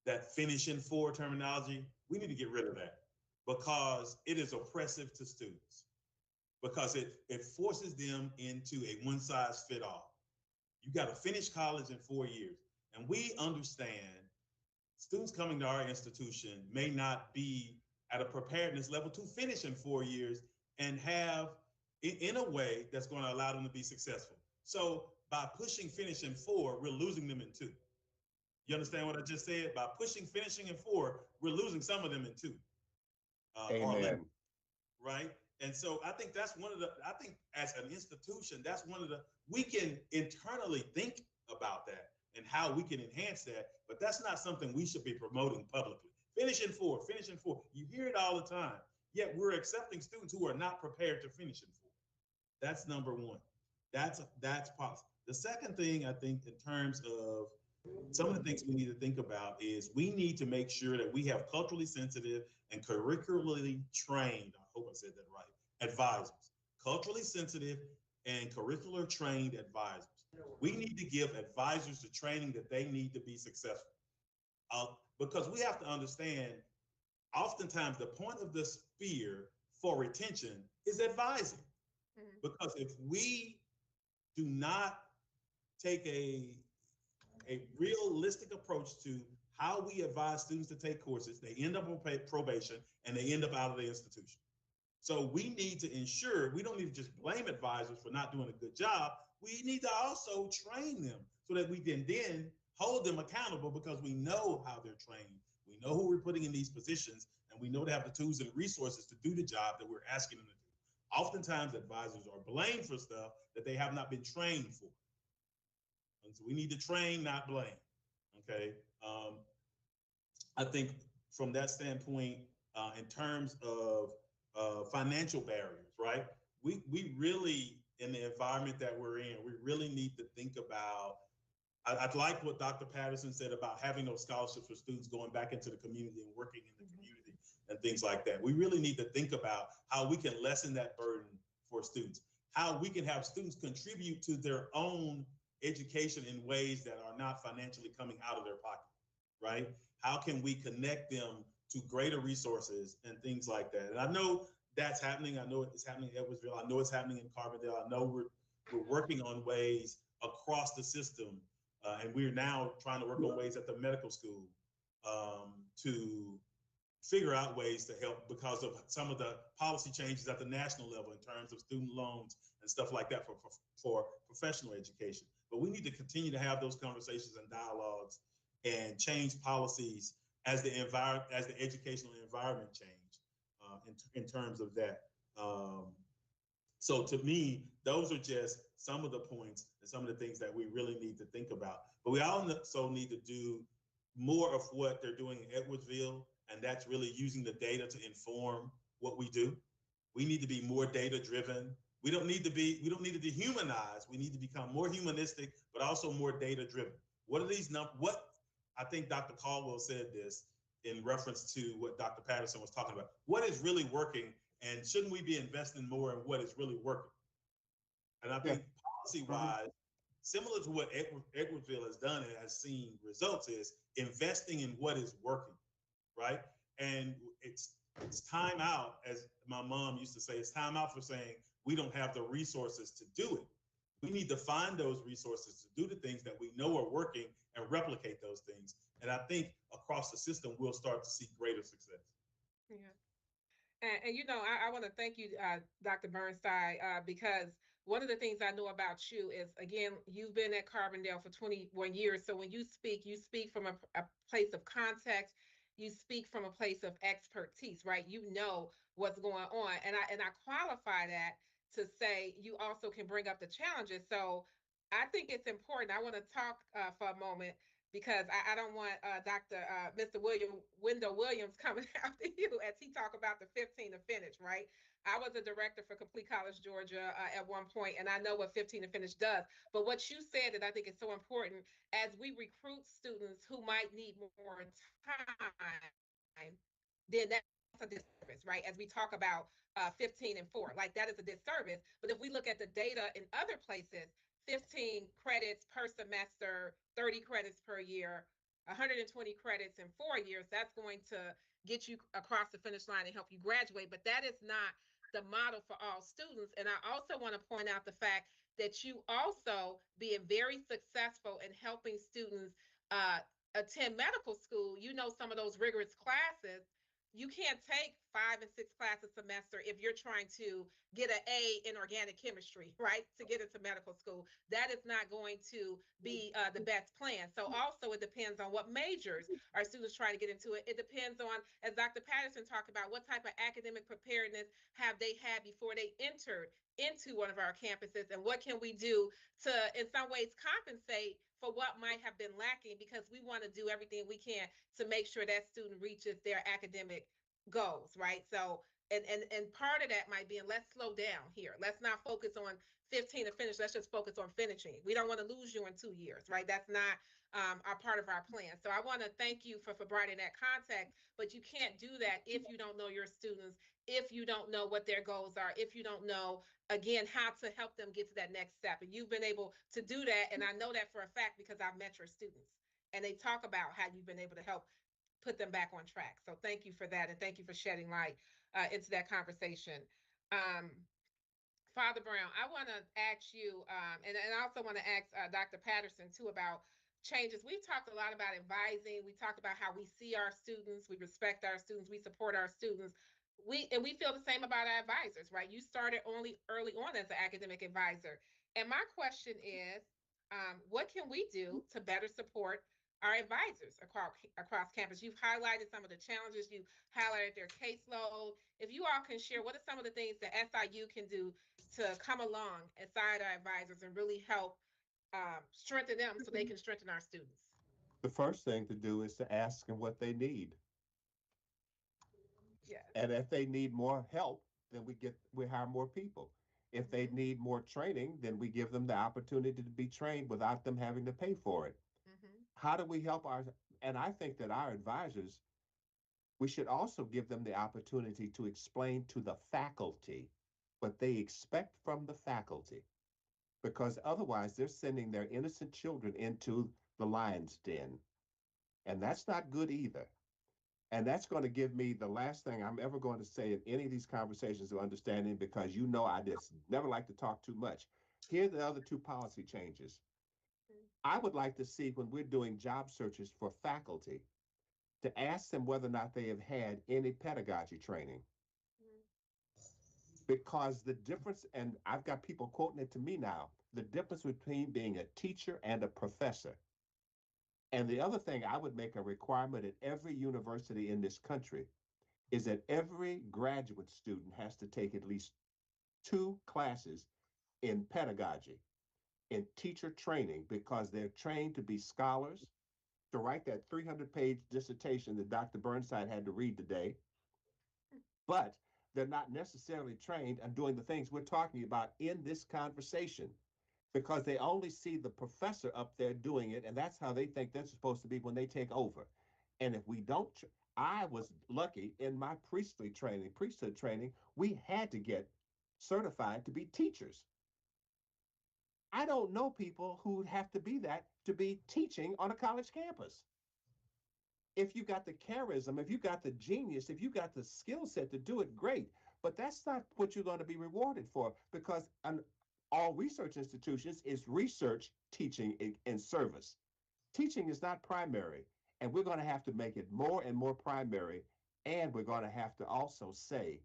That finishing for terminology, we need to get rid of that, because it is oppressive to students, because it forces them into a one-size-fits-all. You got to finish college in 4 years. And we understand students coming to our institution may not be at a preparedness level to finish in 4 years and have in a way that's going to allow them to be successful. So by pushing finish in 4, we're losing them in 2. You understand what I just said? By pushing finishing in 4, we're losing some of them in 2. Amen. Right? And so I think that's I think as an institution, that's we can internally think about that and how we can enhance that, but that's not something we should be promoting publicly. Finish in 4, finish in 4. You hear it all the time, yet we're accepting students who are not prepared to finish in 4. That's number one. That's possible. The second thing, I think, in terms of some of the things we need to think about, is we need to make sure that we have culturally sensitive and curricularly trained, I hope I said that right, advisors. Culturally sensitive and curricular trained advisors. We need to give advisors the training that they need to be successful. Because we have to understand, oftentimes the point of the sphere for retention is advising. Because if we do not take a realistic approach to how we advise students to take courses, they end up on probation and they end up out of the institution. So we need to ensure, we don't need to just blame advisors for not doing a good job. We need to also train them so that we can then hold them accountable, because we know how they're trained. We know who we're putting in these positions, and we know they have the tools and resources to do the job that we're asking them to do. Oftentimes advisors are blamed for stuff that they have not been trained for. And so we need to train, not blame. Okay. I think from that standpoint, in terms of financial barriers, right? We really, in the environment that we're in, we really need to think about, I'd like what Dr. Patterson said about having those scholarships for students going back into the community and working in the community and things like that. We really need to think about how we can lessen that burden for students, how we can have students contribute to their own education in ways that are not financially coming out of their pocket, right? How can we connect them to greater resources and things like that? And I know that's happening. I know it's happening in Edwardsville. I know it's happening in Carbondale. I know we're working on ways across the system, and we're now trying to work on ways at the medical school to figure out ways to help, because of some of the policy changes at the national level in terms of student loans and stuff like that for professional education. but we need to continue to have those conversations and dialogues and change policies as the educational environment change in terms of that. So to me, those are just some of the points and some of the things that we really need to think about. But we also need to do more of what they're doing in Edwardsville, and that's really using the data to inform what we do. We need to be more data driven. We don't need to dehumanize. We need to become more humanistic, but also more data driven. What are these numbers? What I think Dr. Caldwell said this in reference to what Dr. Patterson was talking about. What is really working, and shouldn't we be investing more in what is really working? And I think policy-wise, similar to what Edwardsville has done and has seen results, is investing in what is working, right? And it's time out, as my mom used to say, it's time out for saying we don't have the resources to do it. We need to find those resources to do the things that we know are working and replicate those things. And I think across the system, we'll start to see greater success. Yeah. And you know, I want to thank you, Dr. Burnside, because one of the things I know about you is, again, you've been at Carbondale for 21 years. So when you speak from a place of context, you speak from a place of expertise, right? You know what's going on. And I qualify that to say you also can bring up the challenges. So I think it's important. I want to talk for a moment, because I don't want Mr. Wendell Williams coming after you as he talk about the 15 to finish, right? I was a director for Complete College Georgia at one point, and I know what 15 to finish does. But what you said that I think is so important, as we recruit students who might need more time, then that's a disservice, right? As we talk about 15 and 4, like that is a disservice. But if we look at the data in other places, 15 credits per semester, 30 credits per year, 120 credits in 4 years, that's going to get you across the finish line and help you graduate. But that is not the model for all students. And I also want to point out the fact that you also being very successful in helping students attend medical school. You know, some of those rigorous classes, you can't take 5 and 6 classes a semester if you're trying to get an A in organic chemistry, right? To get into medical school. That is not going to be the best plan. So also it depends on what majors are students trying to get into it. It depends on, as Dr. Patterson talked about, what type of academic preparedness have they had before they entered into one of our campuses, and what can we do to, in some ways, compensate for what might have been lacking, because we want to do everything we can to make sure that student reaches their academic goals, right? So, and part of that might be, and let's slow down here. Let's not focus on 15 to finish. Let's just focus on finishing. We don't want to lose you in 2 years, right? That's not our part of our plan. So I want to thank you for providing that context, but you can't do that if you don't know your students, if you don't know what their goals are, if you don't know, again, how to help them get to that next step. And you've been able to do that. And I know that for a fact because I've met your students and they talk about how you've been able to help put them back on track. So thank you for that. And thank you for shedding light into that conversation. Father Brown, I want to ask you, and I also want to ask Dr. Patterson too about changes. We've talked a lot about advising. We talked about how we see our students, we respect our students, we support our students. We feel the same about our advisors, right? You started only early on as an academic advisor. And my question is, what can we do to better support our advisors across campus? You've highlighted some of the challenges, you highlighted their caseload. If you all can share, what are some of the things that SIU can do to come along aside our advisors and really help strengthen them so they can strengthen our students? The first thing to do is to ask them what they need. Yes. And if they need more help, then we hire more people. If they need more training, then we give them the opportunity to be trained without them having to pay for it. How do we help and I think that our advisors, we should also give them the opportunity to explain to the faculty what they expect from the faculty, because otherwise they're sending their innocent children into the lion's den. And that's not good either. And that's going to give me the last thing I'm ever going to say in any of these conversations of understanding, because you know I just never like to talk too much. Here are the other two policy changes. I would like to see, when we're doing job searches for faculty, to ask them whether or not they have had any pedagogy training. Because the difference, and I've got people quoting it to me now, the difference between being a teacher and a professor. And the other thing I would make a requirement at every university in this country is that every graduate student has to take at least 2 classes in pedagogy, in teacher training, because they're trained to be scholars, to write that 300-page dissertation that Dr. Burnside had to read today, but they're not necessarily trained on doing the things we're talking about in this conversation because they only see the professor up there doing it, and that's how they think they're supposed to be when they take over. And if we don't, I was lucky in my priesthood training, we had to get certified to be teachers. I don't know people who would have to be that to be teaching on a college campus. If you got the charism, if you got the genius, if you got the skill set to do it, great. But that's not what you're going to be rewarded for because all research institutions is research, teaching, and service. Teaching is not primary, and we're going to have to make it more and more primary. And we're going to have to also say,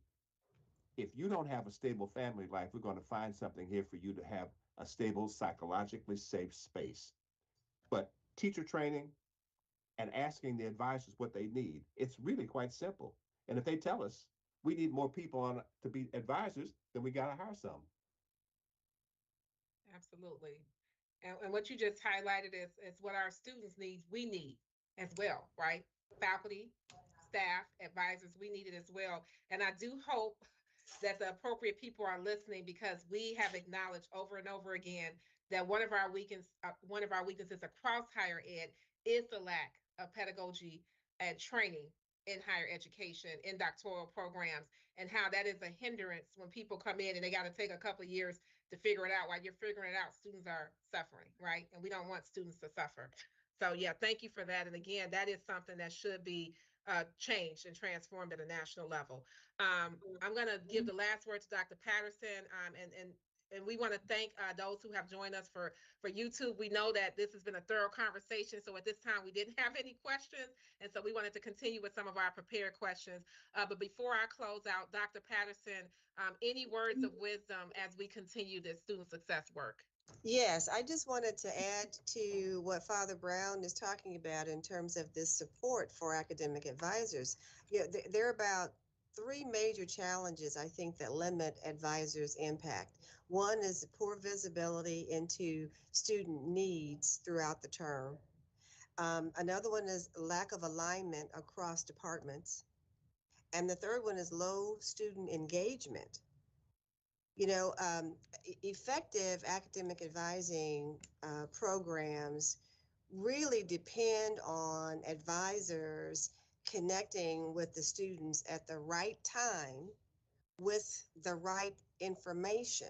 if you don't have a stable family life, we're going to find something here for you to have a stable, psychologically safe space. But teacher training and asking the advisors what they need, it's really quite simple. And if they tell us we need more people on to be advisors, then we got to hire some. Absolutely. And what you just highlighted is what our students need, we need as well, right? Faculty, staff, advisors, we need it as well. And I do hope that the appropriate people are listening because we have acknowledged over and over again that one of our weaknesses across higher ed is the lack of pedagogy and training in higher education, in doctoral programs, and how that is a hindrance when people come in and they got to take a couple of years to figure it out. While you're figuring it out, students are suffering, right? And we don't want students to suffer. So yeah, thank you for that. And again, that is something that should be changed and transformed at a national level. I'm going to give the last word to Dr. Patterson, and we want to thank those who have joined us for YouTube. We know that this has been a thorough conversation, so at this time we didn't have any questions, and so we wanted to continue with some of our prepared questions. But before I close out, Dr. Patterson, any words of wisdom as we continue this student success work? Yes, I just wanted to add to what Father Brown is talking about in terms of this support for academic advisors. There are about 3 major challenges, I think, that limit advisors' impact. One is poor visibility into student needs throughout the term. Another one is lack of alignment across departments. And the third one is low student engagement. Effective academic advising programs really depend on advisors connecting with the students at the right time with the right information.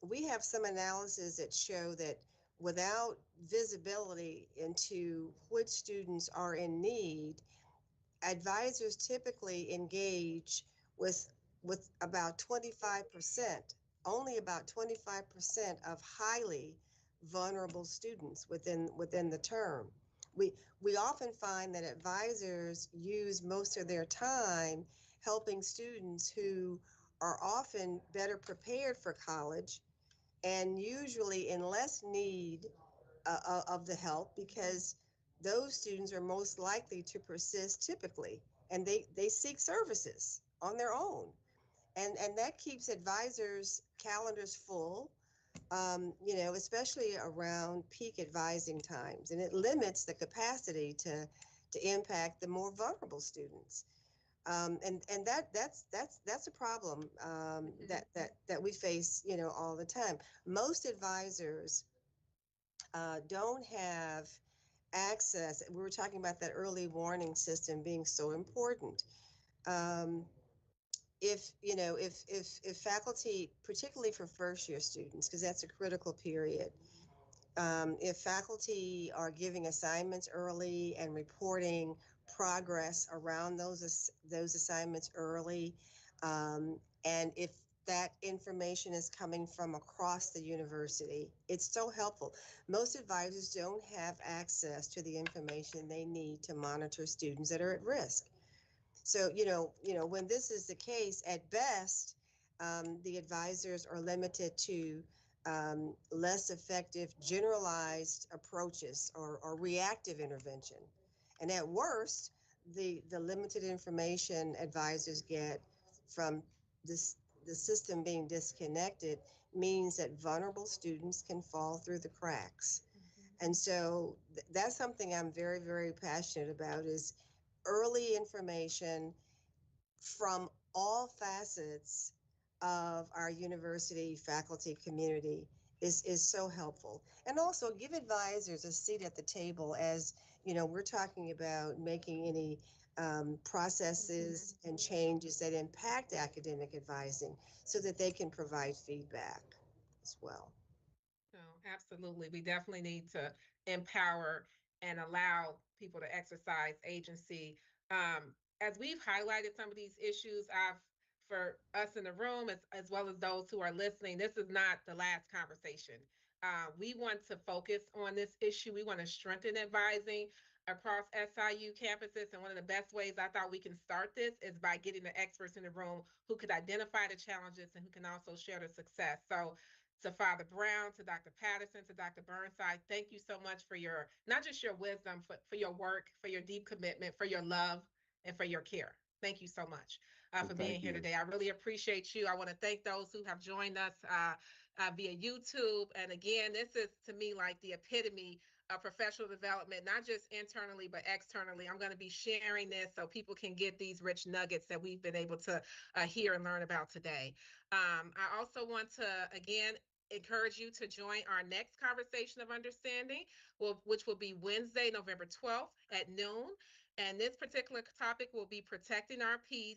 We have some analysis that show that without visibility into which students are in need, advisors typically engage with about 25%, only about 25% of highly vulnerable students within the term. We often find that advisors use most of their time helping students who are often better prepared for college and usually in less need of the help because those students are most likely to persist typically, and they seek services on their own. And that keeps advisors' calendars full, especially around peak advising times. And it limits the capacity to impact the more vulnerable students. And that's a problem that we face, all the time. Most advisors don't have access. We were talking about that early warning system being so important. If faculty, particularly for first year students, because that's a critical period, if faculty are giving assignments early and reporting progress around those assignments early, and if that information is coming from across the university, it's so helpful. Most advisors don't have access to the information they need to monitor students that are at risk. So, when this is the case, at best, the advisors are limited to less effective generalized approaches or reactive intervention. And at worst, the limited information advisors get from this the system being disconnected means that vulnerable students can fall through the cracks. And so that's something I'm very, very passionate about is early information from all facets of our university faculty community is so helpful. And also give advisors a seat at the table as, you know, we're talking about making any processes and changes that impact academic advising so that they can provide feedback as well. No, absolutely. We definitely need to empower and allow people to exercise agency. As we've highlighted some of these issues, for us in the room, as well as those who are listening, this is not the last conversation. We want to focus on this issue. We want to strengthen advising across SIU campuses. And one of the best ways I thought we can start this is by getting the experts in the room who could identify the challenges and who can also share the success. So to Father Brown, to Dr. Patterson, to Dr. Burnside, thank you so much for your, not just your wisdom, for your work, for your deep commitment, for your love, and for your care. Thank you so much for being here today. I really appreciate you. I want to thank those who have joined us via YouTube. And again, this is to me like the epitome of professional development, not just internally, but externally. I'm going to be sharing this so people can get these rich nuggets that we've been able to hear and learn about today. I also want to, again, encourage you to join our next conversation of understanding, which will be Wednesday, November 12th at noon. And this particular topic will be protecting our peace,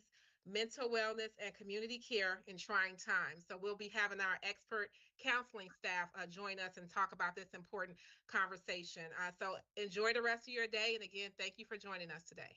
mental wellness, and community care in trying times. So we'll be having our expert counseling staff join us and talk about this important conversation. So enjoy the rest of your day. And again, thank you for joining us today.